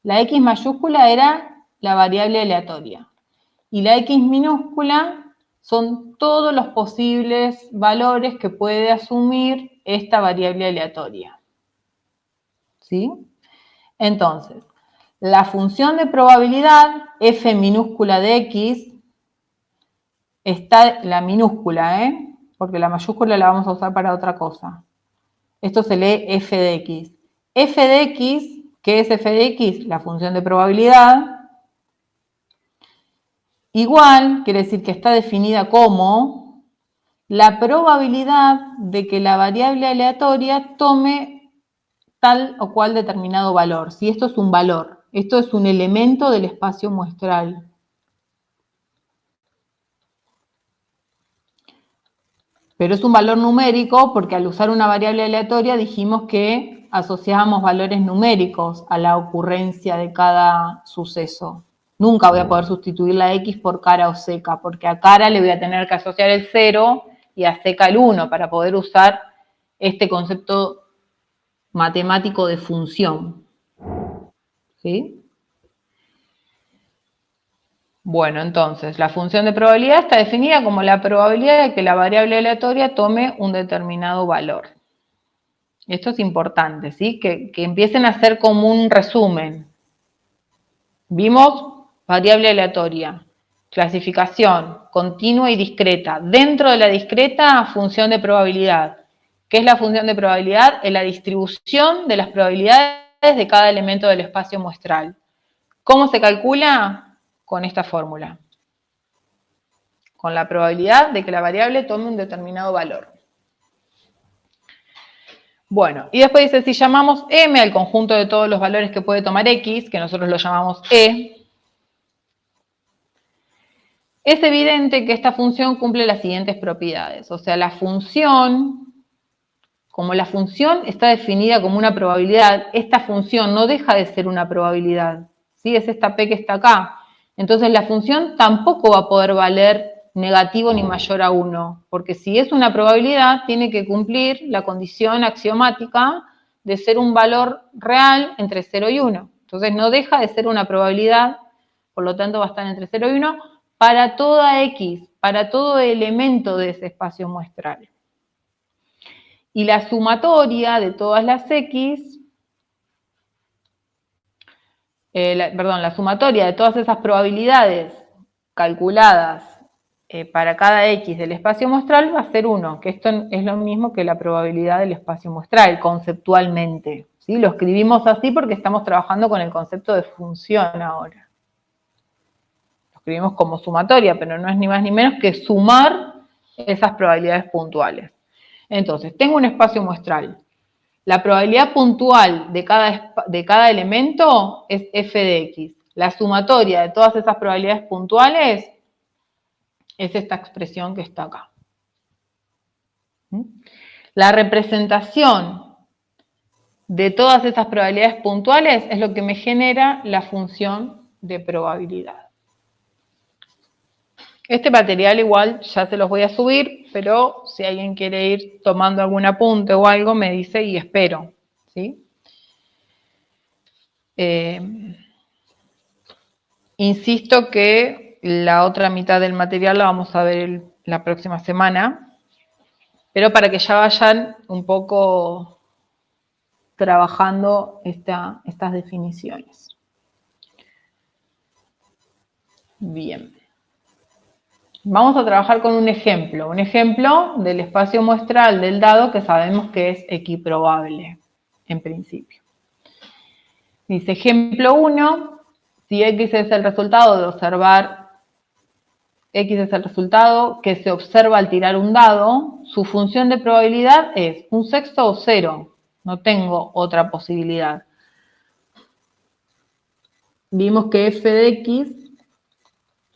La x mayúscula era la variable aleatoria. Y la x minúscula son todos los posibles valores que puede asumir esta variable aleatoria. ¿Sí? Entonces, la función de probabilidad f minúscula de x, está la minúscula, porque la mayúscula la vamos a usar para otra cosa. Esto se lee f de x. F de x, ¿qué es f de x? La función de probabilidad. Igual, quiere decir que está definida como la probabilidad de que la variable aleatoria tome tal o cual determinado valor. Si esto es un valor, esto es un elemento del espacio muestral. Pero es un valor numérico porque al usar una variable aleatoria dijimos que asociábamos valores numéricos a la ocurrencia de cada suceso. Nunca voy a poder sustituir la X por cara o seca, porque a cara le voy a tener que asociar el 0 y a seca el 1 para poder usar este concepto matemático de función. ¿Sí? Bueno, entonces, la función de probabilidad está definida como la probabilidad de que la variable aleatoria tome un determinado valor. Esto es importante, ¿sí? Que empiecen a hacer como un resumen. Vimos variable aleatoria, clasificación, continua y discreta. Dentro de la discreta, función de probabilidad. ¿Qué es la función de probabilidad? Es la distribución de las probabilidades de cada elemento del espacio muestral. ¿Cómo se calcula? Con esta fórmula. Con la probabilidad de que la variable tome un determinado valor. Bueno, y después dice, si llamamos M al conjunto de todos los valores que puede tomar X, que nosotros lo llamamos E, es evidente que esta función cumple las siguientes propiedades. O sea, la función, como la función está definida como una probabilidad, esta función no deja de ser una probabilidad. ¿Sí? Es esta P que está acá. Entonces la función tampoco va a poder valer negativo ni mayor a 1, porque si es una probabilidad, tiene que cumplir la condición axiomática de ser un valor real entre 0 y 1. Entonces no deja de ser una probabilidad, por lo tanto va a estar entre 0 y 1, para toda X, para todo elemento de ese espacio muestral. Y la sumatoria de todas las X, la sumatoria de todas esas probabilidades calculadas para cada X del espacio muestral va a ser 1, que esto es lo mismo que la probabilidad del espacio muestral, conceptualmente. ¿Sí? Lo escribimos así porque estamos trabajando con el concepto de función ahora. Lo escribimos como sumatoria, pero no es ni más ni menos que sumar esas probabilidades puntuales. Entonces, tengo un espacio muestral. La probabilidad puntual de cada elemento es f de x. La sumatoria de todas esas probabilidades puntuales es esta expresión que está acá. La representación de todas esas probabilidades puntuales es lo que me genera la función de probabilidad. Este material igual ya se los voy a subir, pero si alguien quiere ir tomando algún apunte o algo, me dice y espero, ¿sí? Insisto que la otra mitad del material la vamos a ver la próxima semana, pero para que ya vayan un poco trabajando estas definiciones. Bien. Vamos a trabajar con un ejemplo del espacio muestral del dado que sabemos que es equiprobable, en principio. Dice, ejemplo 1, si X es el resultado de observar, X es el resultado que se observa al tirar un dado, su función de probabilidad es 1/6 o 0, no tengo otra posibilidad. Vimos que f de X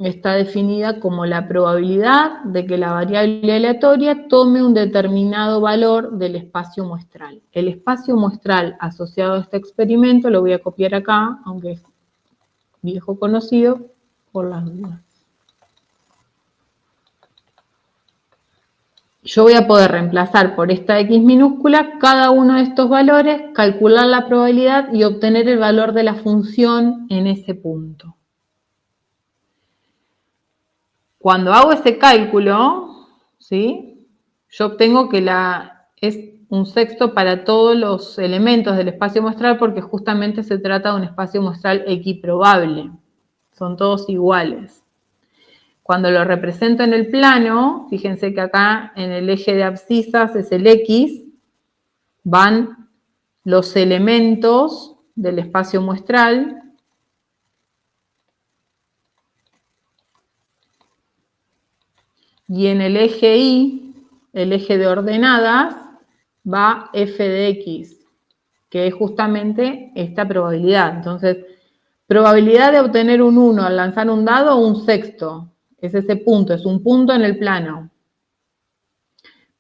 está definida como la probabilidad de que la variable aleatoria tome un determinado valor del espacio muestral. El espacio muestral asociado a este experimento lo voy a copiar acá, aunque es viejo conocido, por las dudas. Yo voy a poder reemplazar por esta X minúscula cada uno de estos valores, calcular la probabilidad y obtener el valor de la función en ese punto. Cuando hago ese cálculo, ¿sí? Yo obtengo que es 1/6 para todos los elementos del espacio muestral porque justamente se trata de un espacio muestral equiprobable. Son todos iguales. Cuando lo represento en el plano, fíjense que acá en el eje de abscisas es el X, van los elementos del espacio muestral. Y en el eje Y, el eje de ordenadas, va f de X, que es justamente esta probabilidad. Entonces, probabilidad de obtener un 1 al lanzar un dado o un sexto. Es ese punto, es un punto en el plano.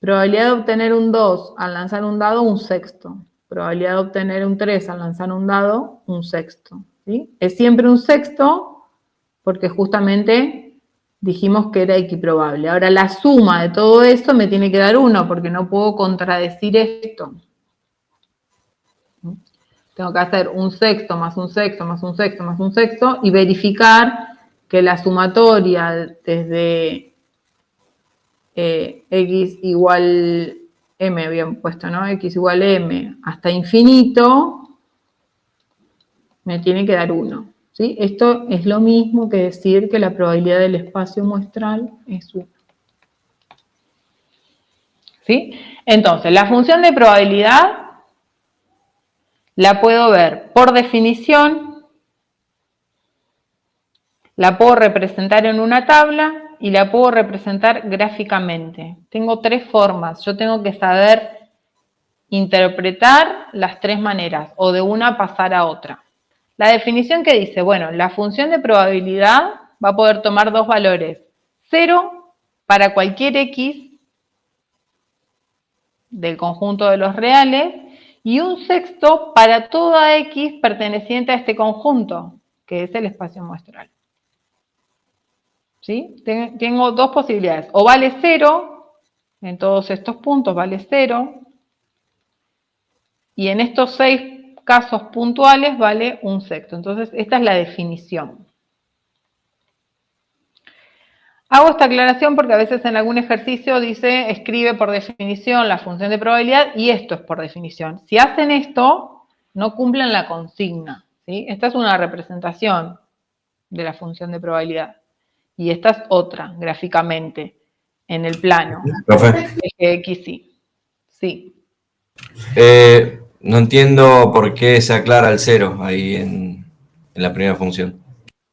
Probabilidad de obtener un 2 al lanzar un dado, un sexto. Probabilidad de obtener un 3 al lanzar un dado, un sexto. ¿Sí? Es siempre un sexto porque justamente dijimos que era equiprobable. Ahora la suma de todo eso me tiene que dar 1 porque no puedo contradecir esto. Tengo que hacer un sexto más un sexto más un sexto más un sexto y verificar que la sumatoria desde x igual m habían puesto, ¿no? X igual m hasta infinito me tiene que dar 1. ¿Sí? Esto es lo mismo que decir que la probabilidad del espacio muestral es 1. ¿Sí? Entonces, la función de probabilidad la puedo ver por definición, la puedo representar en una tabla y la puedo representar gráficamente. Tengo tres formas. Yo tengo que saber interpretar las tres maneras o de una pasar a otra. La definición que dice, bueno, la función de probabilidad va a poder tomar dos valores. 0 para cualquier x del conjunto de los reales y un sexto para toda x perteneciente a este conjunto, que es el espacio muestral. ¿Sí? Tengo dos posibilidades. O vale 0, en todos estos puntos vale 0, y en estos 6 casos puntuales vale un sexto. Entonces, esta es la definición. Hago esta aclaración porque a veces en algún ejercicio dice, escribe por definición la función de probabilidad y esto es por definición. Si hacen esto, no cumplen la consigna, ¿sí? Esta es una representación de la función de probabilidad y esta es otra, gráficamente, en el plano. Profe. X sí. Sí. No entiendo por qué se aclara el 0 ahí en la primera función.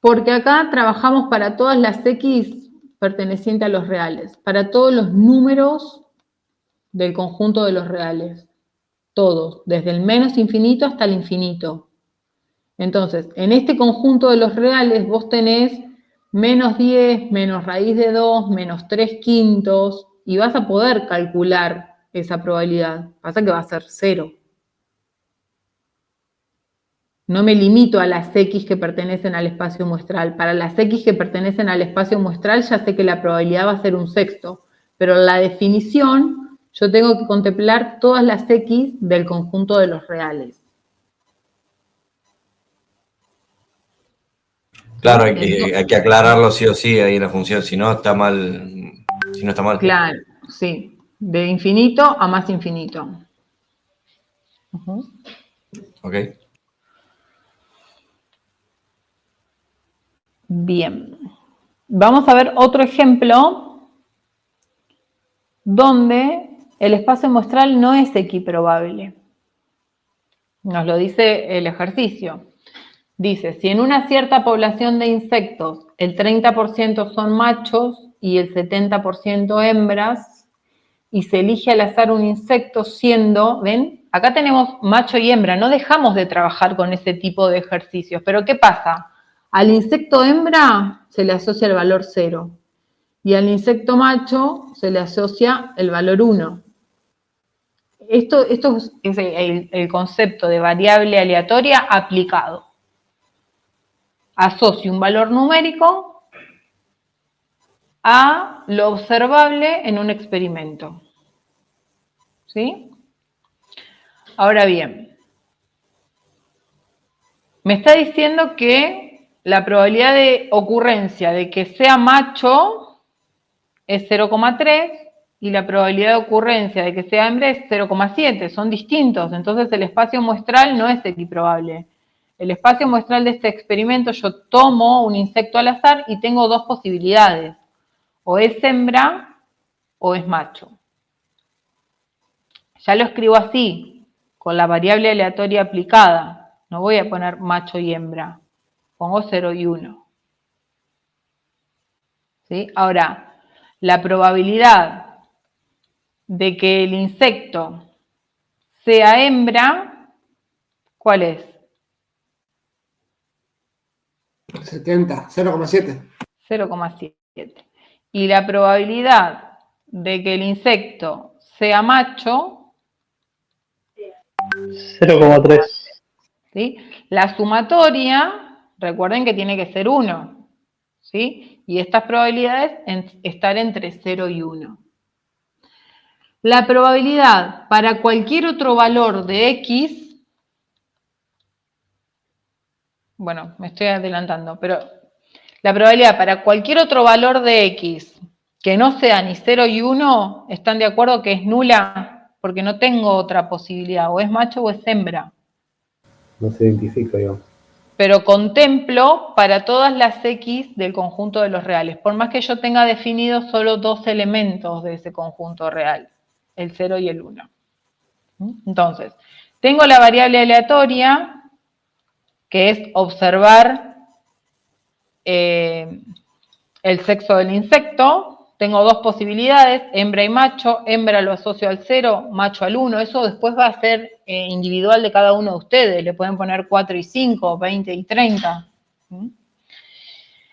Porque acá trabajamos para todas las x pertenecientes a los reales, para todos los números del conjunto de los reales. Todos, desde el menos infinito hasta el infinito. Entonces, en este conjunto de los reales vos tenés menos 10, menos raíz de 2, menos 3 quintos, y vas a poder calcular esa probabilidad. Pasa que va a ser 0. No me limito a las x que pertenecen al espacio muestral. Para las x que pertenecen al espacio muestral ya sé que la probabilidad va a ser un sexto, pero en la definición yo tengo que contemplar todas las x del conjunto de los reales. Claro, hay que aclararlo sí o sí ahí en la función, si no está mal. Si no está mal. Claro, sí. De infinito a más infinito. Ok. Bien. Vamos a ver otro ejemplo donde el espacio muestral no es equiprobable. Nos lo dice el ejercicio. Dice, si en una cierta población de insectos el 30% son machos y el 70% hembras, y se elige al azar un insecto siendo, ¿ven? Acá tenemos macho y hembra, no dejamos de trabajar con ese tipo de ejercicios, pero ¿qué pasa? Al insecto hembra se le asocia el valor 0 y al insecto macho se le asocia el valor 1. Esto es el concepto de variable aleatoria aplicado. Asocio un valor numérico a lo observable en un experimento. ¿Sí? Ahora bien, me está diciendo que la probabilidad de ocurrencia de que sea macho es 0,3 y la probabilidad de ocurrencia de que sea hembra es 0,7. Son distintos, entonces el espacio muestral no es equiprobable. El espacio muestral de este experimento, yo tomo un insecto al azar y tengo dos posibilidades. O es hembra o es macho. Ya lo escribo así, con la variable aleatoria aplicada. No voy a poner macho y hembra. Pongo 0 y 1. ¿Sí? Ahora, la probabilidad de que el insecto sea hembra ¿Cuál es? 70, 0,7. 0,7. Y la probabilidad de que el insecto sea macho, 0,3. ¿sí? La sumatoria, recuerden que tiene que ser 1, ¿sí? Y estas probabilidades estar entre 0 y 1. La probabilidad para cualquier otro valor de X, bueno, me estoy adelantando, pero la probabilidad para cualquier otro valor de X que no sea ni 0 y 1, ¿están de acuerdo que es nula? Porque no tengo otra posibilidad, o es macho o es hembra. No se identifica, digamos. Pero contemplo para todas las X del conjunto de los reales, por más que yo tenga definido solo 2 elementos de ese conjunto real, el 0 y el 1. Entonces, tengo la variable aleatoria, que es observar el sexo del insecto. Tengo 2 posibilidades, hembra y macho. Hembra lo asocio al 0, macho al 1. Eso después va a ser individual de cada uno de ustedes. Le pueden poner 4 y 5, 20 y 30.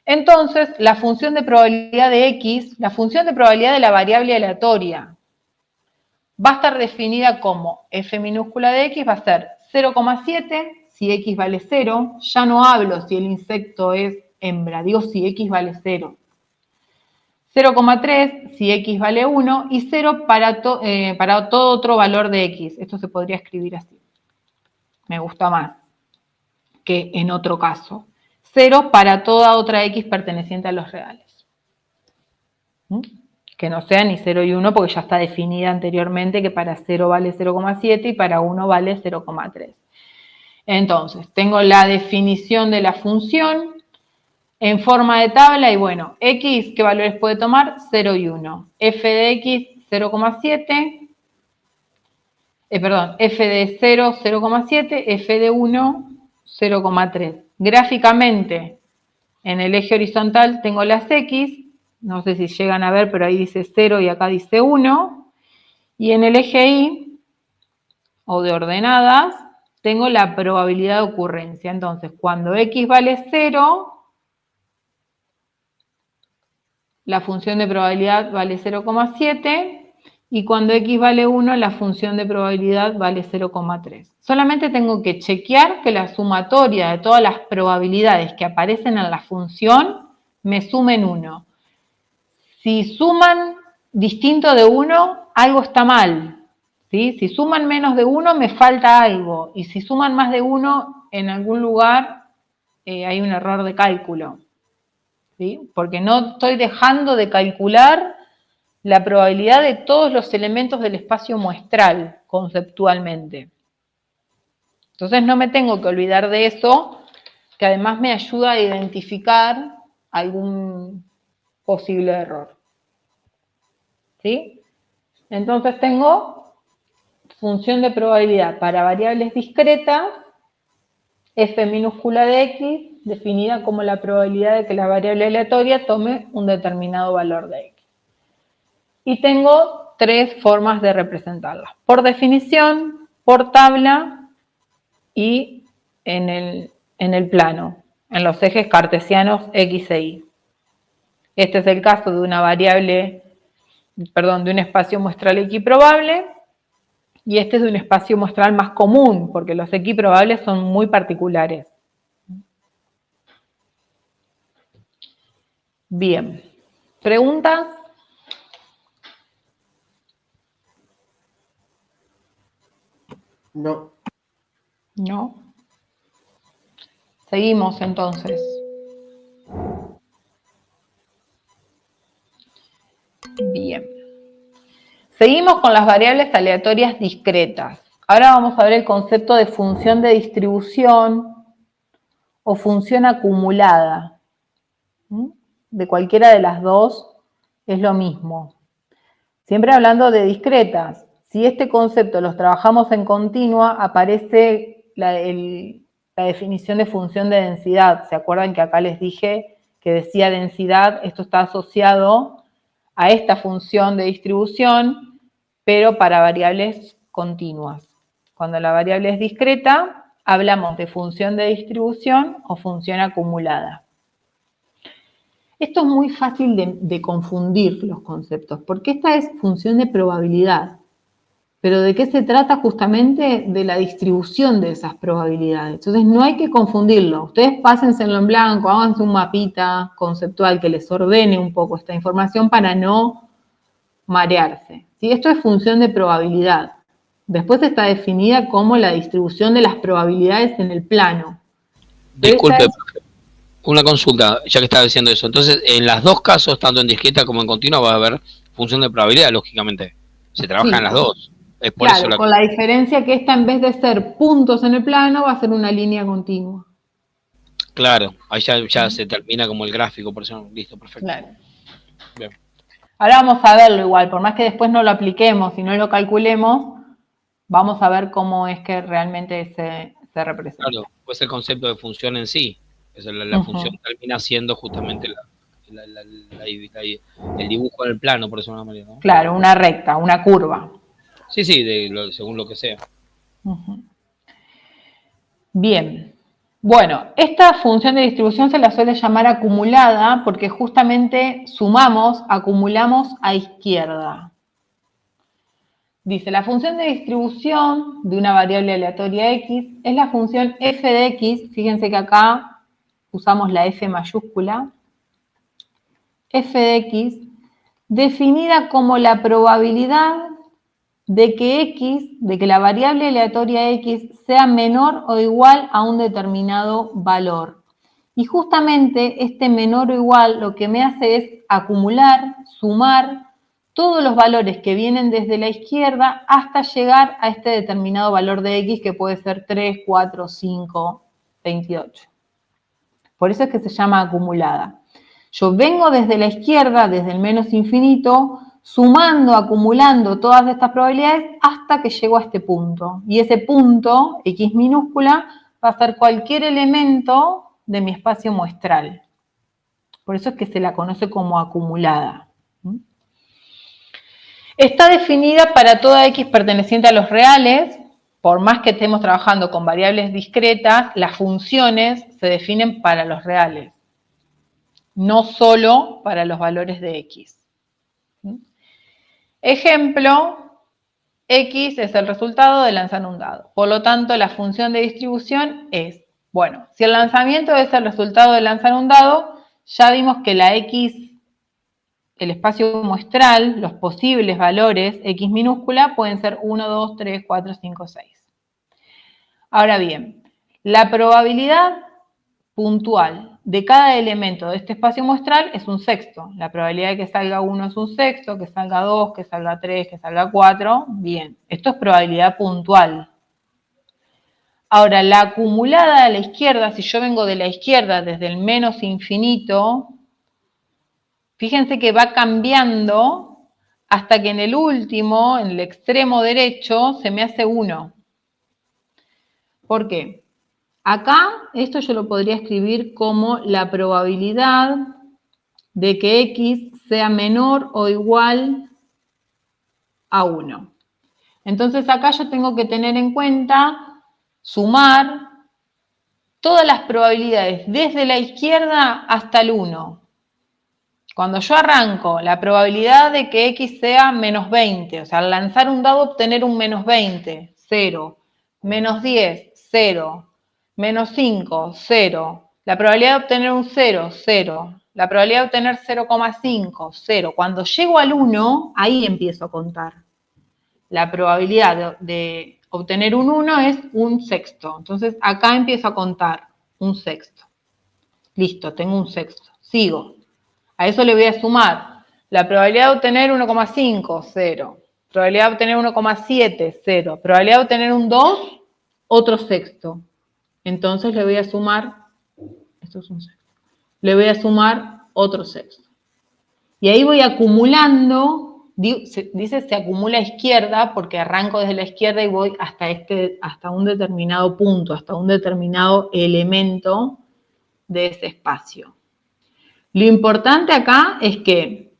Entonces, la función de probabilidad de X, la función de probabilidad de la variable aleatoria, va a estar definida como f minúscula de X, va a ser 0,7 si X vale 0. Ya no hablo si el insecto es hembra, digo si X vale 0. 0,3 si X vale 1 y 0 para todo otro valor de X. Esto se podría escribir así. Me gusta más que en otro caso. 0 para toda otra X perteneciente a los reales. Que no sea ni 0 y 1 porque ya está definida anteriormente que para 0 vale 0,7 y para 1 vale 0,3. Entonces, tengo la definición de la función en forma de tabla y bueno, X, ¿qué valores puede tomar? 0 y 1. F de X, 0,7. F de 0, 0,7. F de 1, 0,3. Gráficamente, en el eje horizontal tengo las X. No sé si llegan a ver, pero ahí dice 0 y acá dice 1. Y en el eje Y, o de ordenadas, tengo la probabilidad de ocurrencia. Entonces, cuando X vale 0... la función de probabilidad vale 0,7 y cuando X vale 1, la función de probabilidad vale 0,3. Solamente tengo que chequear que la sumatoria de todas las probabilidades que aparecen en la función me sumen 1. Si suman distinto de 1, algo está mal, ¿sí? Si suman menos de 1, me falta algo. Y si suman más de 1, en algún lugar hay un error de cálculo. ¿Sí? Porque no estoy dejando de calcular la probabilidad de todos los elementos del espacio muestral, conceptualmente. Entonces no me tengo que olvidar de eso, que además me ayuda a identificar algún posible error. ¿Sí? Entonces tengo función de probabilidad para variables discretas, f minúscula de X, definida como la probabilidad de que la variable aleatoria tome un determinado valor de X. Y tengo 3 formas de representarlas. Por definición, por tabla y en el plano, en los ejes cartesianos X e Y. Este es el caso de una variable, de un espacio muestral equiprobable, y este es de un espacio muestral más común, porque los equiprobables son muy particulares. Bien. ¿Preguntas? No. No. Seguimos entonces. Bien. Seguimos con las variables aleatorias discretas. Ahora vamos a ver el concepto de función de distribución o función acumulada. De cualquiera de las dos es lo mismo. Siempre hablando de discretas. Si este concepto los trabajamos en continua, aparece la definición de función de densidad. ¿Se acuerdan que acá les dije que decía densidad? Esto está asociado a esta función de distribución, pero para variables continuas. Cuando la variable es discreta, hablamos de función de distribución o función acumulada. Esto es muy fácil de confundir los conceptos, porque esta es función de probabilidad. Pero ¿de qué se trata? Justamente de la distribución de esas probabilidades. Entonces no hay que confundirlo. Ustedes pásenselo en blanco, háganse un mapita conceptual que les ordene un poco esta información para no marearse. ¿Sí? Esto es función de probabilidad. Después está definida como la distribución de las probabilidades en el plano. Disculpe, Esa es- una consulta, ya que estaba diciendo eso. Entonces, en los dos casos, tanto en discreta como en continua, va a haber función de probabilidad, lógicamente. Se trabaja Sí. en las dos. Es por Claro, eso con la diferencia que esta en vez de ser puntos en el plano va a ser una línea continua. Claro, ahí ya se termina como el gráfico, por eso, listo, perfecto. Claro. Bien. Ahora vamos a verlo igual, por más que después no lo apliquemos y no lo calculemos, vamos a ver cómo es que realmente se representa. Claro, pues el concepto de función en sí. La función termina siendo justamente el dibujo del plano, por eso una manera, ¿no? Claro, una recta, una curva. Sí, según lo que sea. Bien. Bueno, esta función de distribución se la suele llamar acumulada porque justamente sumamos, acumulamos a izquierda. Dice, la función de distribución de una variable aleatoria x es la función f de x. Fíjense que acá usamos la f mayúscula. F de x, definida como la probabilidad de que la variable aleatoria x sea menor o igual a un determinado valor. Y justamente este menor o igual lo que me hace es acumular, sumar todos los valores que vienen desde la izquierda hasta llegar a este determinado valor de x que puede ser 3, 4, 5, 28. Por eso es que se llama acumulada. Yo vengo desde la izquierda, desde el menos infinito, sumando, acumulando todas estas probabilidades hasta que llego a este punto. Y ese punto, x minúscula, va a ser cualquier elemento de mi espacio muestral. Por eso es que se la conoce como acumulada. Está definida para toda x perteneciente a los reales. Por más que estemos trabajando con variables discretas, las funciones se definen para los reales, no solo para los valores de x. Ejemplo, x es el resultado de lanzar un dado. Por lo tanto, la función de distribución es, bueno, si el lanzamiento es el resultado de lanzar un dado, ya vimos que la x, el espacio muestral, los posibles valores x minúscula pueden ser 1, 2, 3, 4, 5, 6. Ahora bien, la probabilidad puntual de cada elemento de este espacio muestral es un sexto. La probabilidad de que salga 1 es un sexto, que salga 2, que salga 3, que salga 4. Bien, esto es probabilidad puntual. Ahora, la acumulada a la izquierda, si yo vengo de la izquierda desde el menos infinito, fíjense que va cambiando hasta que en el último, en el extremo derecho, se me hace 1. ¿Por qué? Acá, esto yo lo podría escribir como la probabilidad de que x sea menor o igual a 1. Entonces acá yo tengo que tener en cuenta, sumar todas las probabilidades desde la izquierda hasta el 1. Cuando yo arranco, la probabilidad de que x sea menos 20, o sea, al lanzar un dado obtener un menos 20, 0, menos 10, 0, menos 5, 0. La probabilidad de obtener un 0, 0. La probabilidad de obtener 0,5, 0. Cuando llego al 1, ahí empiezo a contar. La probabilidad de obtener un 1 es un sexto. Entonces, acá empiezo a contar un sexto. Listo, tengo un sexto. Sigo. A eso le voy a sumar la probabilidad de obtener 1,5, 0. Probabilidad de obtener 1,7, 0. Probabilidad de obtener un 2, otro sexto. Entonces le voy a sumar, esto es un sexto, le voy a sumar otro sexto. Y ahí voy acumulando, dice se acumula a izquierda porque arranco desde la izquierda y voy hasta un determinado punto, hasta un determinado elemento de ese espacio. Lo importante acá es que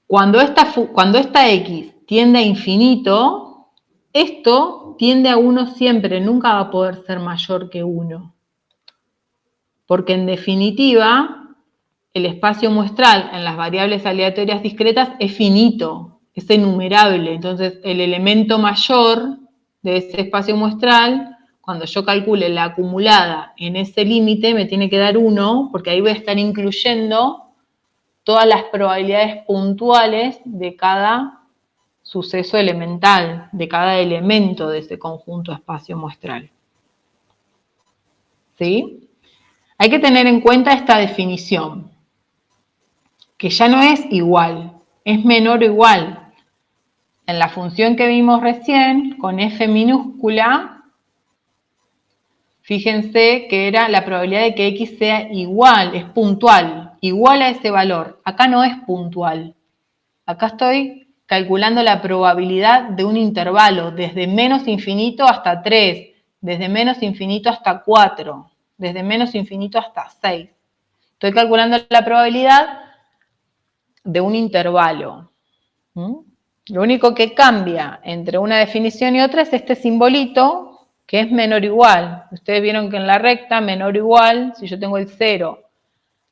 cuando esta x tiende a infinito, Esto tiende a 1 siempre, nunca va a poder ser mayor que 1. Porque en definitiva, el espacio muestral en las variables aleatorias discretas es finito, es enumerable. Entonces, el elemento mayor de ese espacio muestral, cuando yo calcule la acumulada en ese límite, me tiene que dar 1, porque ahí voy a estar incluyendo todas las probabilidades puntuales de cada suceso elemental, de cada elemento de ese conjunto espacio muestral. ¿Sí? Hay que tener en cuenta esta definición, que ya no es igual, es menor o igual. En la función que vimos recién, con f minúscula, fíjense que era la probabilidad de que x sea igual, es puntual, igual a ese valor. Acá no es puntual. Acá estoy calculando la probabilidad de un intervalo, desde menos infinito hasta 3, desde menos infinito hasta 4, desde menos infinito hasta 6. Estoy calculando la probabilidad de un intervalo. Lo único que cambia entre una definición y otra es este simbolito, que es menor o igual. Ustedes vieron que en la recta, menor o igual, si yo tengo el 0,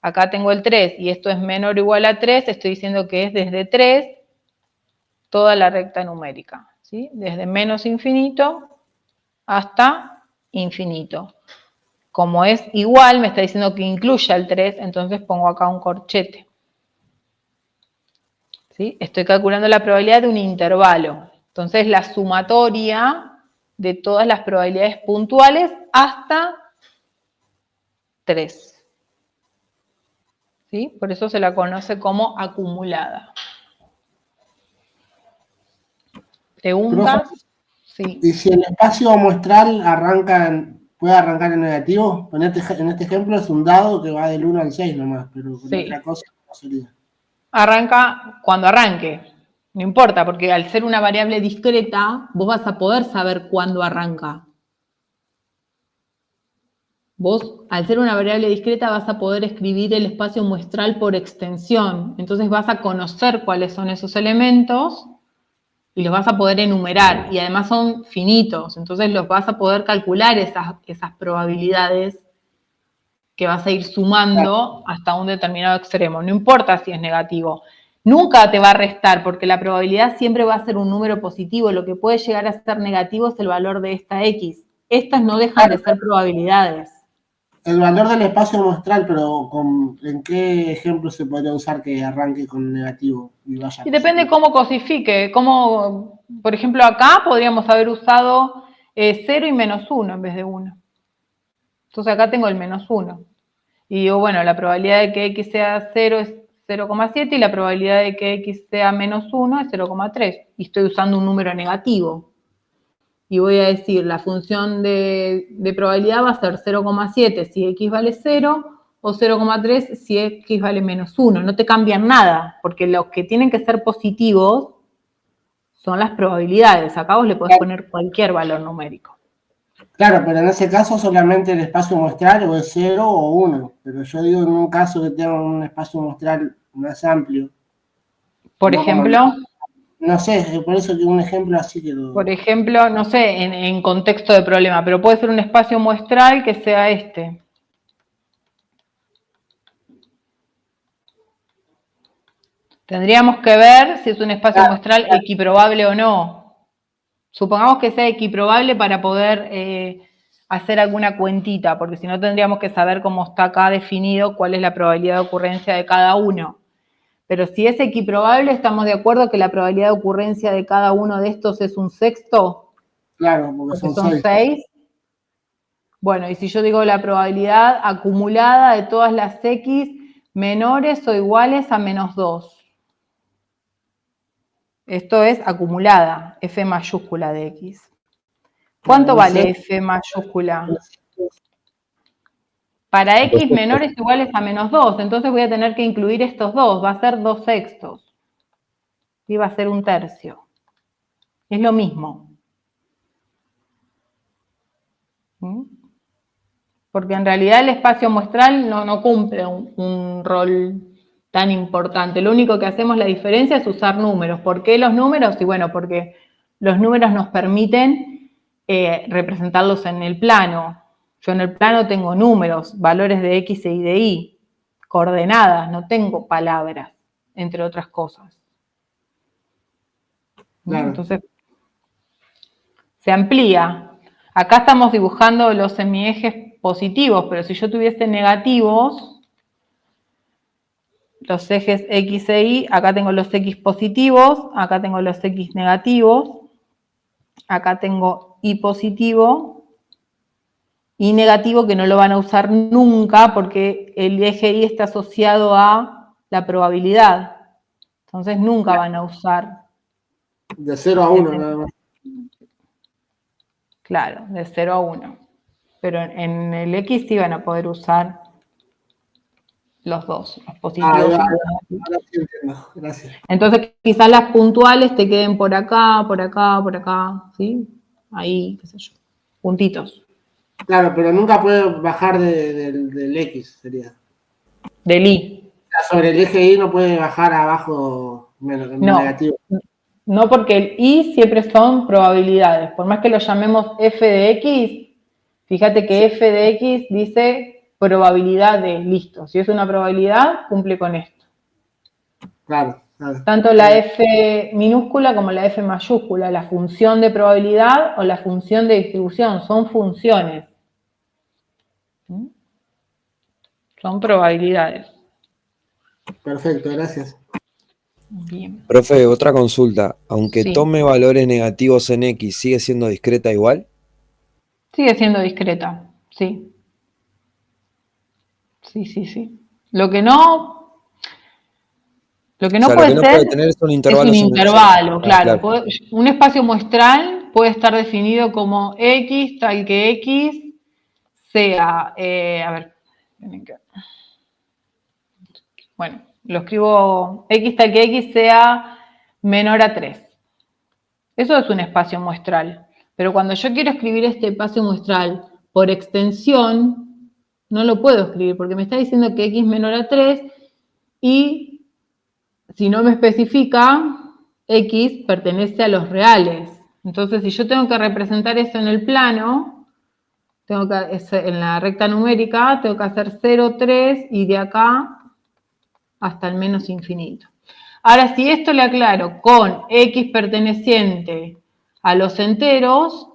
acá tengo el 3, y esto es menor o igual a 3, estoy diciendo que es desde 3 toda la recta numérica, ¿sí? Desde menos infinito hasta infinito. Como es igual, me está diciendo que incluya el 3, entonces pongo acá un corchete. ¿Sí? Estoy calculando la probabilidad de un intervalo. Entonces, la sumatoria de todas las probabilidades puntuales hasta 3. ¿Sí? Por eso se la conoce como acumulada. ¿Preguntas? Sí. Y si el espacio muestral puede arrancar en negativo, en este ejemplo es un dado que va del 1 al 6 nomás, pero con otra cosa no sería. Arranca cuando arranque, no importa, porque al ser una variable discreta, vos vas a poder saber cuándo arranca. Vos, al ser una variable discreta, vas a poder escribir el espacio muestral por extensión. Entonces vas a conocer cuáles son esos elementos y los vas a poder enumerar. Y además son finitos, entonces los vas a poder calcular esas probabilidades que vas a ir sumando hasta un determinado extremo. No importa si es negativo. Nunca te va a restar, porque la probabilidad siempre va a ser un número positivo. Lo que puede llegar a ser negativo es el valor de esta X. Estas no dejan de ser probabilidades. El valor del espacio muestral, pero ¿en qué ejemplo se podría usar que arranque con negativo y vaya? Y depende cómo cosifique. Cómo, por ejemplo, acá podríamos haber usado 0 y menos 1 en vez de 1. Entonces acá tengo el menos 1. Y digo, bueno, la probabilidad de que x sea 0 es 0,7 y la probabilidad de que x sea menos 1 es 0,3. Y estoy usando un número negativo. Y voy a decir, la función de probabilidad va a ser 0,7 si x vale 0 o 0,3 si x vale menos 1. No te cambian nada, porque los que tienen que ser positivos son las probabilidades. Acá vos le podés poner cualquier valor numérico. Claro, pero en ese caso solamente el espacio muestral o es 0 o 1. Pero yo digo en un caso que tenga un espacio muestral más amplio. Por ejemplo... No sé, por eso que un ejemplo así que lo... Por ejemplo, no sé, en contexto de problema, pero puede ser un espacio muestral que sea este. Tendríamos que ver si es un espacio muestral equiprobable o no. Supongamos que sea equiprobable para poder hacer alguna cuentita, porque si no tendríamos que saber cómo está acá definido cuál es la probabilidad de ocurrencia de cada uno. Pero si es equiprobable, ¿estamos de acuerdo que la probabilidad de ocurrencia de cada uno de estos es un sexto? Claro, porque son 6. Bueno, y si yo digo la probabilidad acumulada de todas las x menores o iguales a menos 2. Esto es acumulada, f mayúscula de x. ¿Cuánto vale f mayúscula? Para x menores o iguales a menos 2, entonces voy a tener que incluir estos dos, va a ser 2 sextos. Y va a ser 1/3. Es lo mismo. Porque en realidad el espacio muestral no cumple un rol tan importante. Lo único que hacemos la diferencia es usar números. ¿Por qué los números? Y bueno, porque los números nos permiten representarlos en el plano. Yo en el plano tengo números, valores de X y de Y, coordenadas, no tengo palabras, entre otras cosas. Claro. Entonces, se amplía. Acá estamos dibujando los semiejes positivos, pero si yo tuviese negativos, los ejes X e Y, acá tengo los X positivos, acá tengo los X negativos, acá tengo Y positivo y negativo, que no lo van a usar nunca porque el eje Y está asociado a la probabilidad. Entonces nunca van a usar. De 0 a 1 nada más. Claro, de 0 a 1. Pero en el X sí van a poder usar los dos, los positivos y los negativos. Ahora sí entiendo. Gracias. Entonces quizás las puntuales te queden por acá, por acá, por acá, ¿sí? Ahí, qué sé yo, puntitos. Claro, pero nunca puede bajar del X, sería. Del I. O sea, sobre el eje Y no puede bajar abajo menos No. negativo. No, porque el I siempre son probabilidades. Por más que lo llamemos f de X, fíjate que f de X dice probabilidad de, listo. Si es una probabilidad, cumple con esto. Claro, claro. Tanto la f minúscula como la f mayúscula, la función de probabilidad o la función de distribución, son funciones. ¿Mm? Son probabilidades. Perfecto, gracias. Bien. Profe, otra consulta. Aunque Sí. tome valores negativos en X, ¿sigue siendo discreta igual? Sigue siendo discreta, sí. Sí. Lo que no O sea, puede lo que no ser puede tener son es intervalos un en el intervalo, Ah, claro. claro. Un espacio muestral puede estar definido como X, tal que X sea, a ver, bueno, lo escribo X tal que X sea menor a 3. Eso es un espacio muestral. Pero cuando yo quiero escribir este espacio muestral por extensión, no lo puedo escribir porque me está diciendo que X menor a 3 y si no me especifica, X pertenece a los reales. Entonces, si yo tengo que representar eso en el plano, en la recta numérica, tengo que hacer 0, 3 y de acá hasta el menos infinito. Ahora, si esto le aclaro con X perteneciente a los enteros,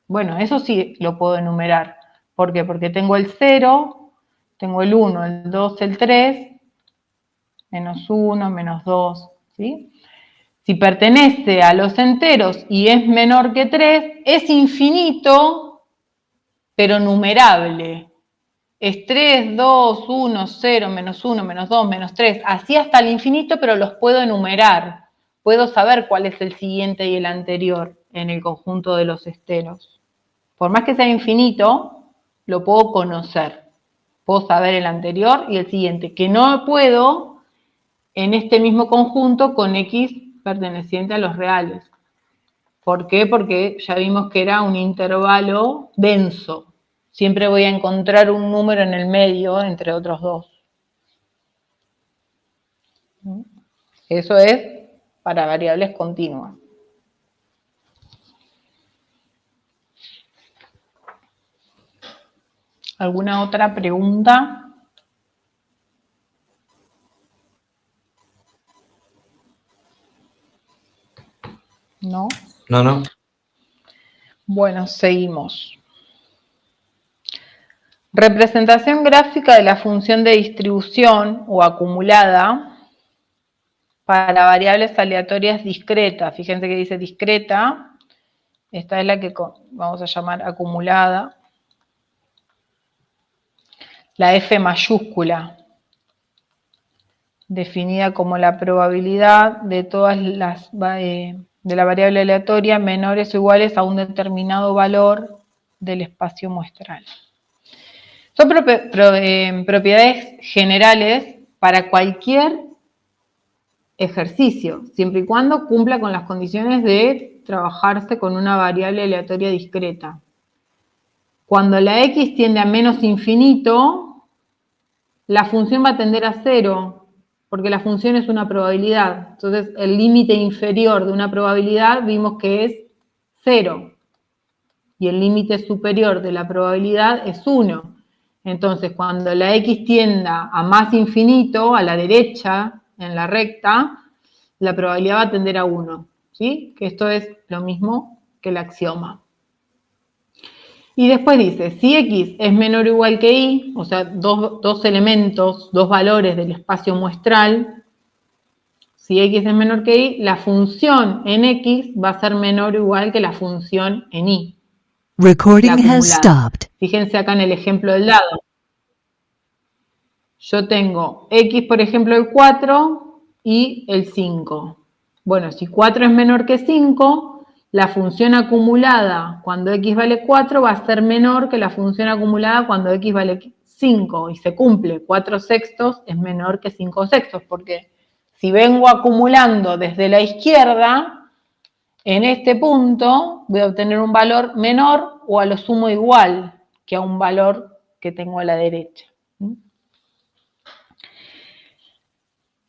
bueno, eso sí lo puedo enumerar. ¿Por qué? Porque tengo el 0, tengo el 1, el 2, el 3, menos 1, menos 2, ¿sí? Si pertenece a los enteros y es menor que 3, es infinito, pero numerable. Es 3, 2, 1, 0, menos 1, menos 2, menos 3, así hasta el infinito, pero los puedo enumerar. Puedo saber cuál es el siguiente y el anterior en el conjunto de los esteros. Por más que sea infinito, lo puedo conocer. Puedo saber el anterior y el siguiente, que no puedo en este mismo conjunto con X perteneciente a los reales. ¿Por qué? Porque ya vimos que era un intervalo denso. Siempre voy a encontrar un número en el medio entre otros dos. Eso es para variables continuas. ¿Alguna otra pregunta? ¿No? No. Bueno, seguimos. Representación gráfica de la función de distribución o acumulada para variables aleatorias discretas. Fíjense que dice discreta. Esta es la que vamos a llamar acumulada. La F mayúscula, definida como la probabilidad de todas las de la variable aleatoria menores o iguales a un determinado valor del espacio muestral. Son propiedades generales para cualquier ejercicio, siempre y cuando cumpla con las condiciones de trabajarse con una variable aleatoria discreta. Cuando la X tiende a menos infinito, la función va a tender a 0, porque la función es una probabilidad. Entonces, el límite inferior de una probabilidad vimos que es 0. Y el límite superior de la probabilidad es 1. Entonces, cuando la x tienda a más infinito, a la derecha, en la recta, la probabilidad va a tender a 1. ¿Sí? Que esto es lo mismo que el axioma. Y después dice, si x es menor o igual que y, o sea, dos elementos, dos valores del espacio muestral, si x es menor que y, la función en x va a ser menor o igual que la función en y. Recording has stopped. Fíjense acá en el ejemplo del dado. Yo tengo x, por ejemplo, el 4 y el 5. Bueno, si 4 es menor que 5, la función acumulada cuando x vale 4 va a ser menor que la función acumulada cuando x vale 5. Y se cumple, 4/6 es menor que 5/6, porque si vengo acumulando desde la izquierda, en este punto voy a obtener un valor menor o a lo sumo igual que a un valor que tengo a la derecha.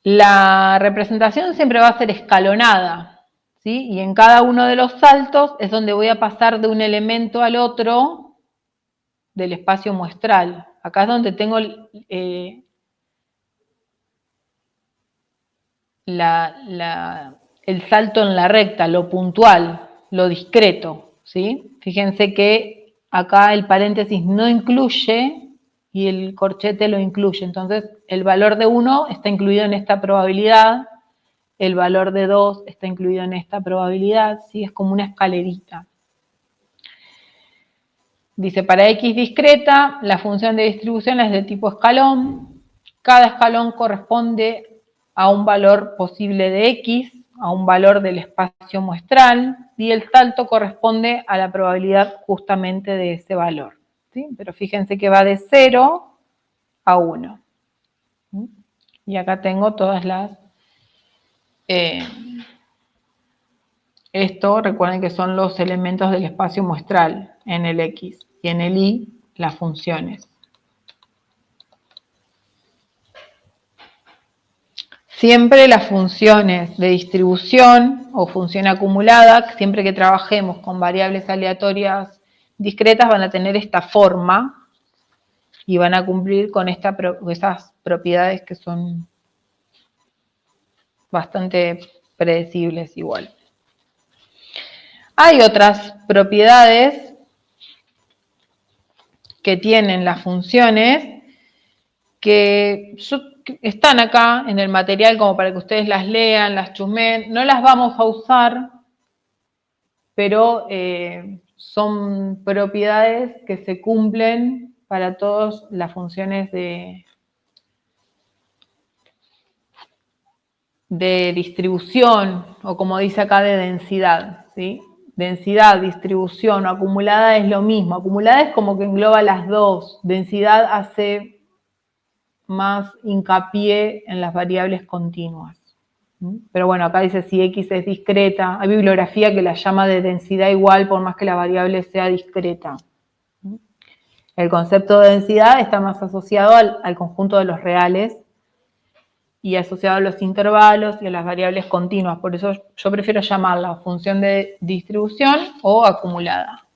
La representación siempre va a ser escalonada, ¿sí? Y en cada uno de los saltos es donde voy a pasar de un elemento al otro del espacio muestral. Acá es donde tengo el salto en la recta, lo puntual, lo discreto, ¿sí? Fíjense que acá el paréntesis no incluye y el corchete lo incluye. Entonces, el valor de 1 está incluido en esta probabilidad, el valor de 2 está incluido en esta probabilidad, ¿sí? Es como una escalerita. Dice, para x discreta, la función de distribución es de tipo escalón. Cada escalón corresponde a un valor posible de x, a un valor del espacio muestral, y el salto corresponde a la probabilidad justamente de ese valor, ¿sí? Pero fíjense que va de 0 a 1. Y acá tengo todas las... esto, recuerden que son los elementos del espacio muestral en el x y en el y las funciones. Siempre las funciones de distribución o función acumulada, siempre que trabajemos con variables aleatorias discretas, van a tener esta forma y van a cumplir con esas propiedades que son bastante predecibles igual. Hay otras propiedades que tienen las funciones que están acá en el material como para que ustedes las lean, las chusmeen. No las vamos a usar, pero son propiedades que se cumplen para todas las funciones de distribución, o como dice acá, de densidad, ¿sí? Densidad, distribución o acumulada es lo mismo. Acumulada es como que engloba las dos. Densidad hace más hincapié en las variables continuas. Pero bueno, acá dice si x es discreta. Hay bibliografía que la llama de densidad igual por más que la variable sea discreta. El concepto de densidad está más asociado al conjunto de los reales y asociado a los intervalos y a las variables continuas. Por eso yo prefiero llamarla función de distribución o acumulada.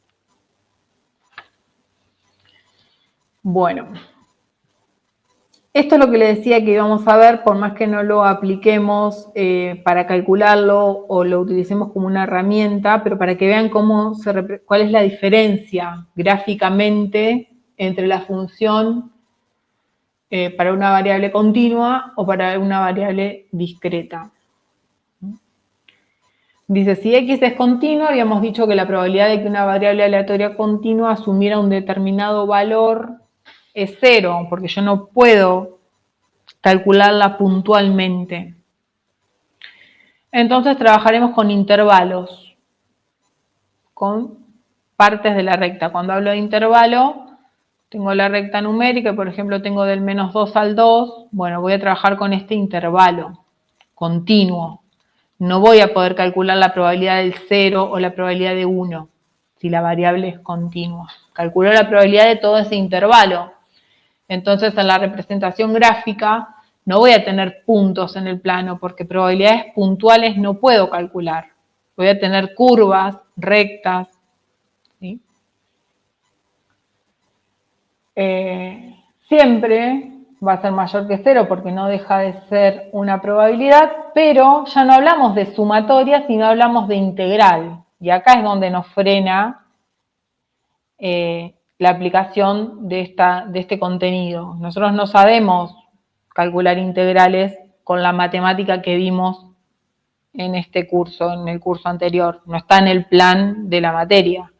Bueno, esto es lo que les decía que íbamos a ver, por más que no lo apliquemos para calcularlo o lo utilicemos como una herramienta, pero para que vean cuál es la diferencia gráficamente entre la función para una variable continua o para una variable discreta. Dice, si x es continua, habíamos dicho que la probabilidad de que una variable aleatoria continua asumiera un determinado valor es 0, porque yo no puedo calcularla puntualmente. Entonces trabajaremos con intervalos, con partes de la recta. Cuando hablo de intervalo, tengo la recta numérica, por ejemplo, tengo del menos 2 al 2, bueno, voy a trabajar con este intervalo continuo. No voy a poder calcular la probabilidad del 0 o la probabilidad de 1, si la variable es continua. Calculo la probabilidad de todo ese intervalo. Entonces, en la representación gráfica, No voy a tener puntos en el plano porque probabilidades puntuales no puedo calcular. Voy a tener curvas, rectas, ¿sí? Siempre va a ser mayor que 0 porque no deja de ser una probabilidad, pero ya no hablamos de sumatoria, sino hablamos de integral. Y acá es donde nos frena la aplicación de este contenido. Nosotros no sabemos calcular integrales con la matemática que vimos en este curso, en el curso anterior. No está en el plan de la materia.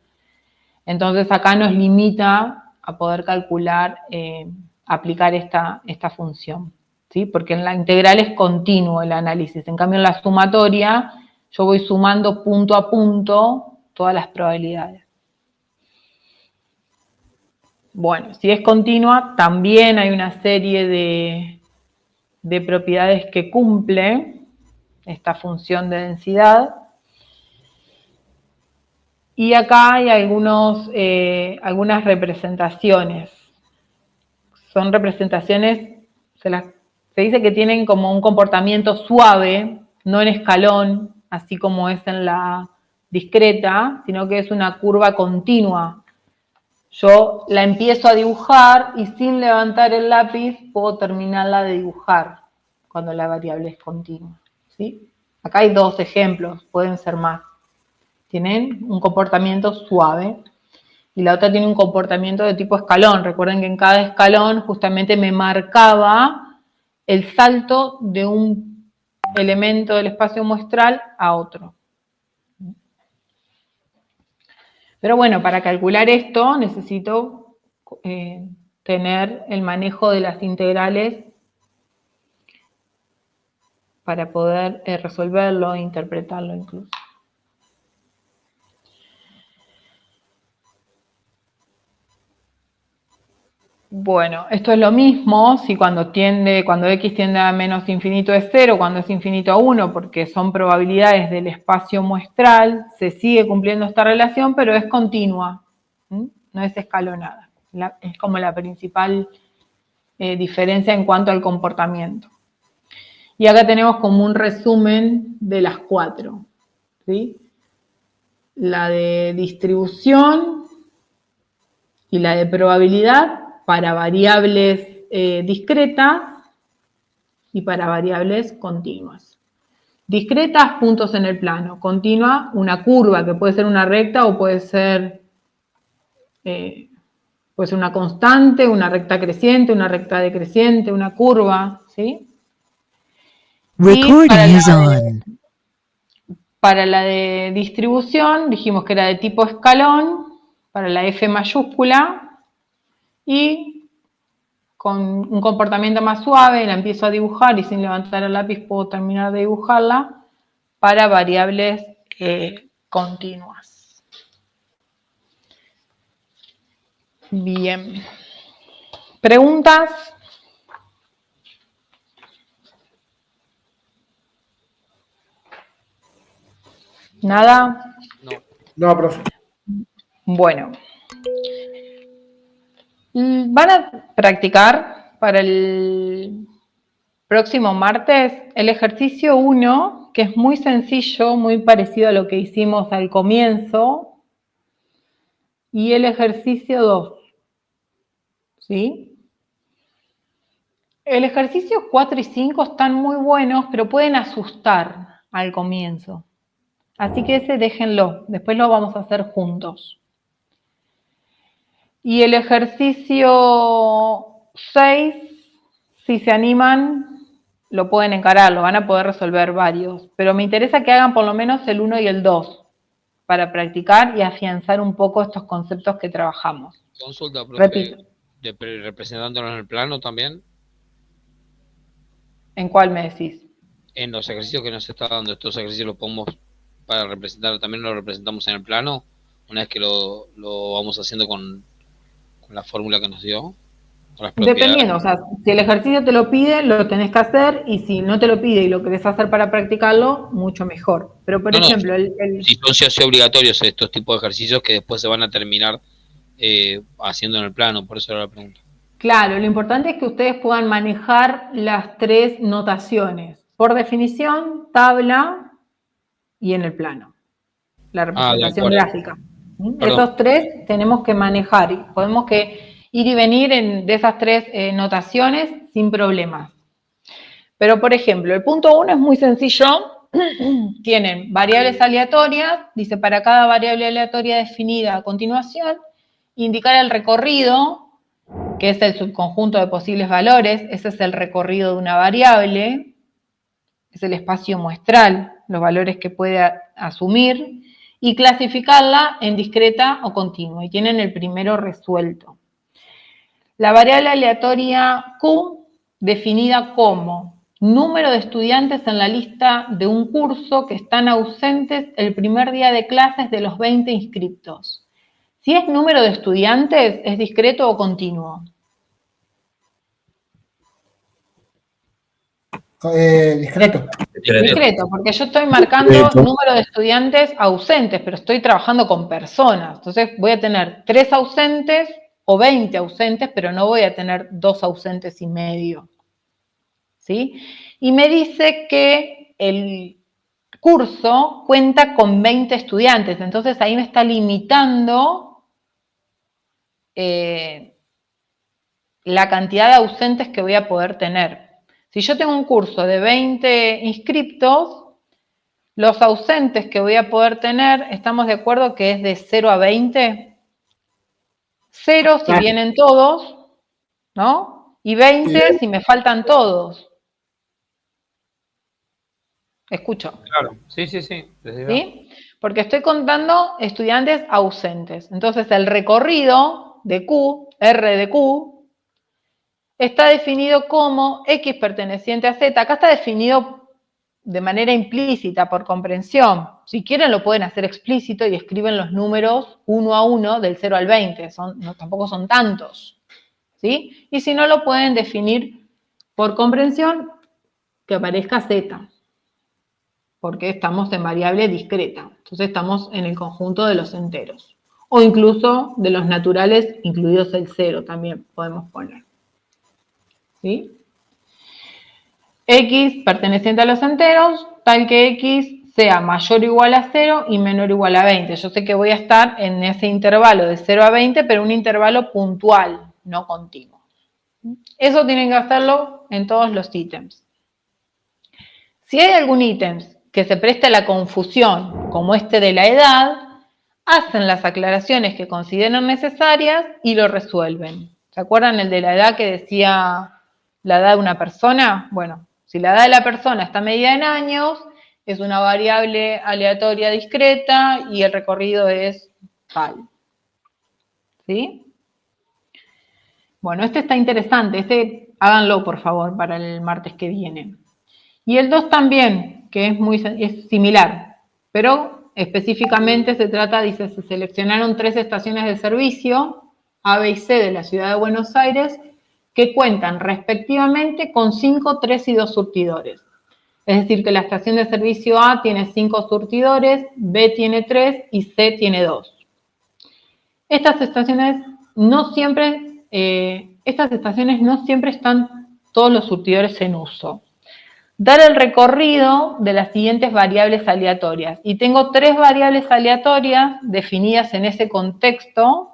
Entonces acá nos limita a poder calcular, aplicar esta función, ¿sí? Porque en la integral es continuo el análisis. En cambio en la sumatoria yo voy sumando punto a punto todas las probabilidades. Bueno, si es continua, también hay una serie de propiedades que cumple esta función de densidad. Y acá hay algunas representaciones. Son representaciones, se dice que tienen como un comportamiento suave, no en escalón, así como es en la discreta, sino que es una curva continua. Yo la empiezo a dibujar y sin levantar el lápiz puedo terminarla de dibujar cuando la variable es continua, ¿sí? Acá hay 2 ejemplos, pueden ser más. Tienen un comportamiento suave y la otra tiene un comportamiento de tipo escalón. Recuerden que en cada escalón justamente me marcaba el salto de un elemento del espacio muestral a otro. Pero bueno, para calcular esto necesito tener el manejo de las integrales para poder resolverlo e interpretarlo incluso. Bueno, esto es lo mismo si cuando x tiende a menos infinito es 0, cuando es infinito a 1, porque son probabilidades del espacio muestral, se sigue cumpliendo esta relación, pero es continua, no es escalonada. Es como la principal diferencia en cuanto al comportamiento. Y acá tenemos como un resumen de las 4, ¿sí? La de distribución y la de probabilidad para variables discretas y para variables continuas. Discretas, puntos en el plano. Continua, una curva, que puede ser una recta o puede ser una constante, una recta creciente, una recta decreciente, una curva, ¿sí? Recording is on. Para la de distribución, dijimos que era de tipo escalón, para la F mayúscula, y con un comportamiento más suave, la empiezo a dibujar y sin levantar el lápiz puedo terminar de dibujarla para variables continuas. Bien. ¿Preguntas? ¿Nada? No, profe. Bueno. Van a practicar para el próximo martes el ejercicio 1, que es muy sencillo, muy parecido a lo que hicimos al comienzo, y el ejercicio 2, ¿sí? El ejercicio 4 y 5 están muy buenos, pero pueden asustar al comienzo. Así que ese déjenlo, después lo vamos a hacer juntos. Y el ejercicio 6, si se animan, lo pueden encarar, lo van a poder resolver varios. Pero me interesa que hagan por lo menos el 1 y el 2 para practicar y afianzar un poco estos conceptos que trabajamos. Consulta, profe, Repito. Representándonos en el plano también. ¿En cuál me decís? En los ejercicios que nos está dando, estos ejercicios los podemos, para representar, también lo representamos en el plano, una vez que lo vamos haciendo con la fórmula que nos dio. Dependiendo, o sea, si el ejercicio te lo pide, lo tenés que hacer, y si no te lo pide y lo querés hacer para practicarlo, mucho mejor. Pero, por ejemplo, si son sí obligatorios estos tipos de ejercicios que después se van a terminar haciendo en el plano, por eso era la pregunta. Claro, lo importante es que ustedes puedan manejar las 3 notaciones. Por definición, tabla y en el plano. La representación gráfica. Esos 3 tenemos que manejar y podemos que ir y venir de esas 3 notaciones sin problemas. Pero, por ejemplo, el punto 1 es muy sencillo. Tienen variables aleatorias. Dice, para cada variable aleatoria definida a continuación, indicar el recorrido, que es el subconjunto de posibles valores. Ese es el recorrido de una variable. Es el espacio muestral, los valores que puede asumir. Y clasificarla en discreta o continua. Y tienen el primero resuelto. La variable aleatoria Q, definida como número de estudiantes en la lista de un curso que están ausentes el primer día de clases de los 20 inscriptos. Si es número de estudiantes, ¿es discreto o continuo? Discreto. Discreto, porque yo estoy marcando número de estudiantes ausentes, pero estoy trabajando con personas. Entonces voy a tener 3 ausentes o 20 ausentes, pero no voy a tener 2 ausentes y medio. ¿Sí? Y me dice que el curso cuenta con 20 estudiantes, entonces ahí me está limitando la cantidad de ausentes que voy a poder tener. Si yo tengo un curso de 20 inscriptos, los ausentes que voy a poder tener, ¿estamos de acuerdo que es de 0 a 20? 0 si vienen todos, ¿no? Y 20 si me faltan todos. Escucho. Claro, sí. ¿Sí? Porque estoy contando estudiantes ausentes. Entonces el recorrido de Q, R de Q, está definido como X perteneciente a Z. Acá está definido de manera implícita, por comprensión. Si quieren lo pueden hacer explícito y escriben los números 1 a 1 del 0 al 20. Tampoco son tantos. ¿Sí? Y si no, lo pueden definir por comprensión que aparezca Z. Porque estamos en variable discreta. Entonces estamos en el conjunto de los enteros. O incluso de los naturales, incluidos el 0 también podemos poner. ¿Sí? X perteneciente a los enteros, tal que X sea mayor o igual a 0 y menor o igual a 20. Yo sé que voy a estar en ese intervalo de 0 a 20, pero un intervalo puntual, no continuo. Eso tienen que hacerlo en todos los ítems. Si hay algún ítem que se preste a la confusión, como este de la edad, hacen las aclaraciones que consideran necesarias y lo resuelven. ¿Se acuerdan el de la edad que decía la edad de una persona? Bueno, si la edad de la persona está medida en años, es una variable aleatoria discreta y el recorrido es tal. ¿Sí? Bueno, este está interesante. Este háganlo, por favor, para el martes que viene. Y el 2 también, que es similar, pero específicamente se trata, dice, se seleccionaron 3 estaciones de servicio, A, B y C de la ciudad de Buenos Aires, que cuentan respectivamente con 5, 3 y 2 surtidores. Es decir, que la estación de servicio A tiene 5 surtidores, B tiene 3 y C tiene 2. Estas estaciones no siempre están todos los surtidores en uso. Dar el recorrido de las siguientes variables aleatorias. Y tengo 3 variables aleatorias definidas en ese contexto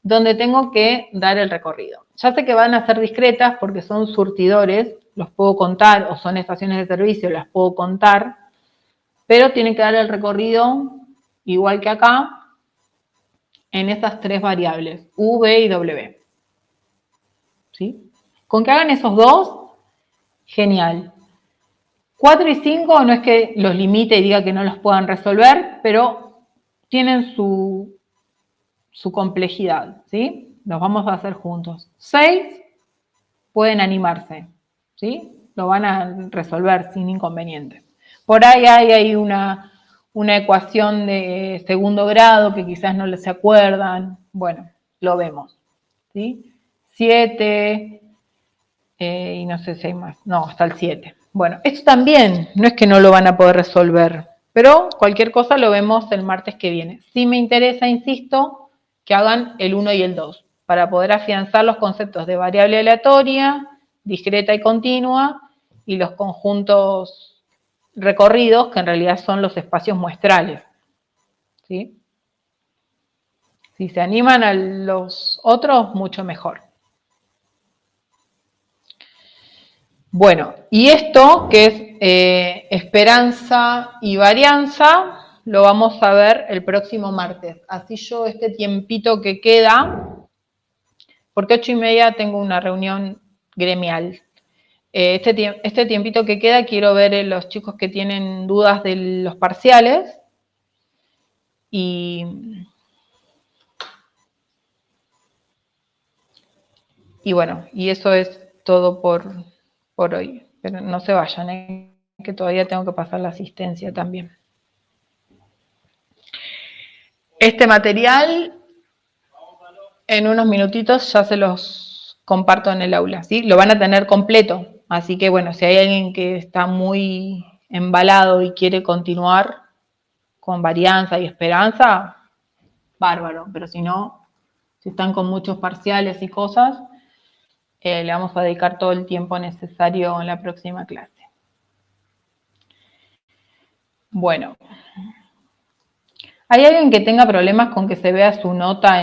donde tengo que dar el recorrido. Ya sé que van a ser discretas porque son surtidores, los puedo contar, o son estaciones de servicio, las puedo contar, pero tienen que dar el recorrido, igual que acá, en esas 3 variables, U, V y W. ¿Sí? Con que hagan esos 2, genial. 4 y 5 no es que los limite y diga que no los puedan resolver, pero tienen su complejidad, ¿sí? Los vamos a hacer juntos. 6 pueden animarse, ¿sí? Lo van a resolver sin inconvenientes. Por ahí hay una ecuación de segundo grado que quizás no se acuerdan. Bueno, lo vemos, ¿sí? 7, y no sé si hay más. No, hasta el 7. Bueno, esto también no es que no lo van a poder resolver, pero cualquier cosa lo vemos el martes que viene. Si me interesa, insisto, que hagan el 1 y el 2. para poder afianzar los conceptos de variable aleatoria, discreta y continua, y los conjuntos recorridos, que en realidad son los espacios muestrales. ¿Sí? Si se animan a los otros, mucho mejor. Bueno, y esto, que es esperanza y varianza, lo vamos a ver el próximo martes. Así yo este tiempito que queda, porque 8:30 tengo una reunión gremial. Este tiempito que queda quiero ver los chicos que tienen dudas de los parciales. Y bueno, y eso es todo por hoy. Pero no se vayan, que todavía tengo que pasar la asistencia también. Este material, en unos minutitos ya se los comparto en el aula, ¿sí? Lo van a tener completo, así que bueno, si hay alguien que está muy embalado y quiere continuar con varianza y esperanza, bárbaro, pero si no, si están con muchos parciales y cosas, le vamos a dedicar todo el tiempo necesario en la próxima clase. Bueno, ¿hay alguien que tenga problemas con que se vea su nota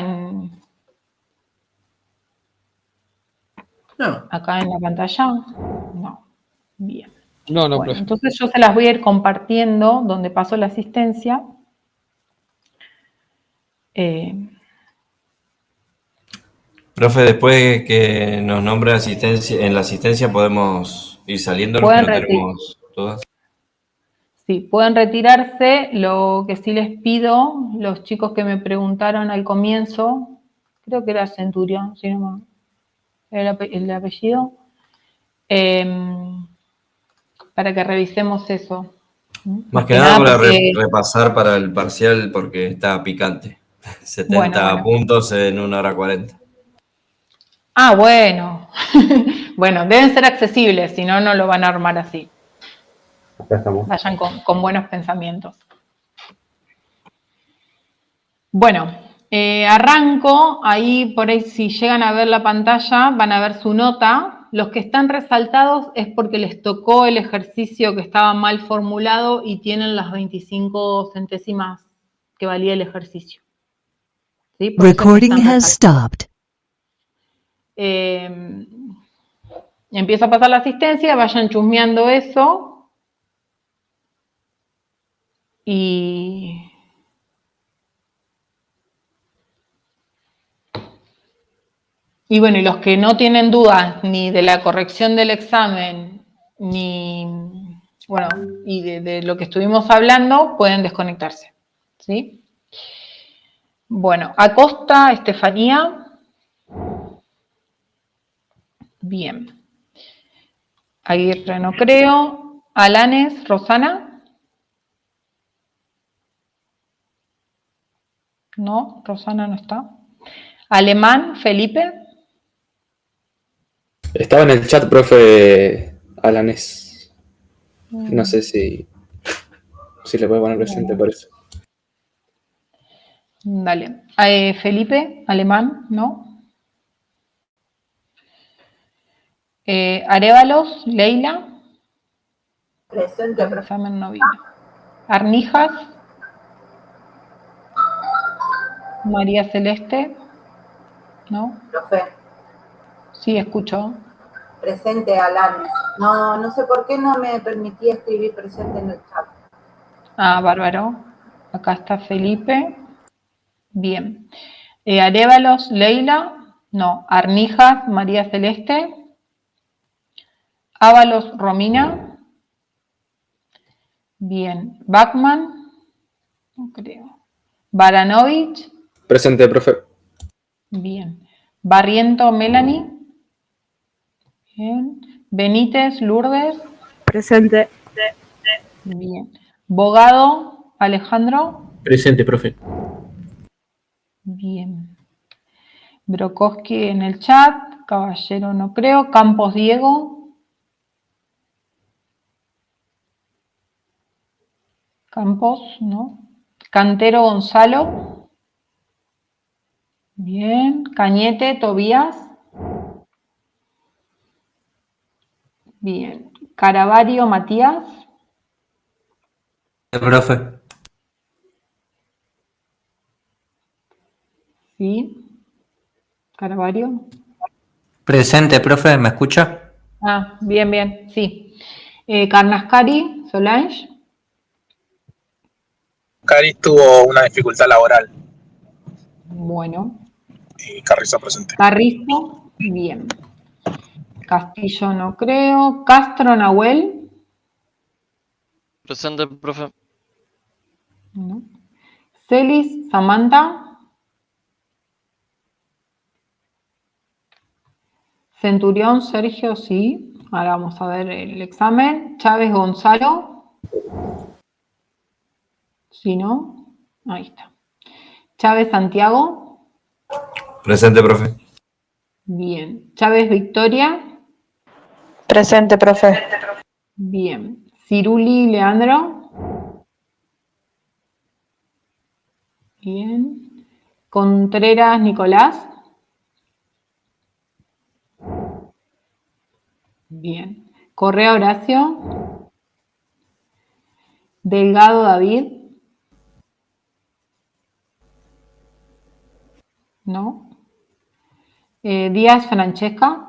acá en la pantalla? No. Bien. No, Bueno, profe. entonces yo se las voy a ir compartiendo donde paso la asistencia. Profe, después que nos nombre asistencia, en la asistencia podemos ir saliendo los que no tenemos todas. Sí, pueden retirarse. Lo que sí les pido, los chicos que me preguntaron al comienzo, creo que era Centurión, si no me era el apellido, para que revisemos eso. Más que nada para repasar para el parcial porque está picante. 70 puntos en 1 hora 40. Ah, bueno. Bueno, deben ser accesibles, si no, no lo van a armar así. Acá estamos. Vayan con buenos pensamientos. Bueno, arranco. Ahí, por ahí, si llegan a ver la pantalla, van a ver su nota. Los que están resaltados es porque les tocó el ejercicio que estaba mal formulado y tienen las 25 centésimas que valía el ejercicio. ¿Sí? Recording has stopped. Empiezo a pasar la asistencia, vayan chusmeando eso. Y bueno, y los que no tienen dudas ni de la corrección del examen, ni, bueno, y de lo que estuvimos hablando, pueden desconectarse, ¿sí? Bueno, Acosta, Estefanía. Bien. Aguirre no creo. Alanes, Rosana. No, Rosana no está. Alemán, Felipe. Estaba en el chat, profe Alanés. No sé si le puedo poner presente por eso. Dale. Felipe, Alemán, ¿no? Arévalos, Leila. Presente, El examen no vino. Arnijas. María Celeste. ¿No? Profe. Sí, escucho. Presente, Alanes. No sé por qué no me permitía escribir presente en el chat. Ah, bárbaro. Acá está Felipe. Bien. Arévalos, Leila. No. Arnijas, María Celeste. Ábalos, Romina. Bien. Bachman. No creo. Baranovich. Presente, profe. Bien. Barriento, Melanie. Bien. Benítez, Lourdes. Presente. Bien. Bogado, Alejandro. Presente, profe. Bien. Brokowski en el chat. Caballero no creo. Campos, Diego. Campos, ¿no? Cantero, Gonzalo. Bien. Cañete, Tobías. Bien. Caravario, Matías. Profe. Sí. Caravario. Presente, profe, ¿me escucha? Ah, bien, bien, sí. Carnascari, Solange. Cari tuvo una dificultad laboral. Bueno. Y Carrizo presente. Carrizo, bien. Castillo no creo. Castro, Nahuel. Presente, profe. No. Celis, Samantha. Centurión, Sergio, sí. Ahora vamos a ver el examen. Chávez, Gonzalo. Sí, ¿no? Ahí está. Chávez, Santiago. Presente, profe. Bien. Chávez, Victoria. Presente, profe. Bien. Ciruli, Leandro. Bien. Contreras, Nicolás. Bien. Correa, Horacio. Delgado, David. No. Díaz, Francesca.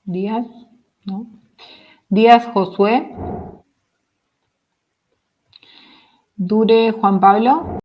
Díaz. No. Díaz, Josué. Dure, Juan Pablo.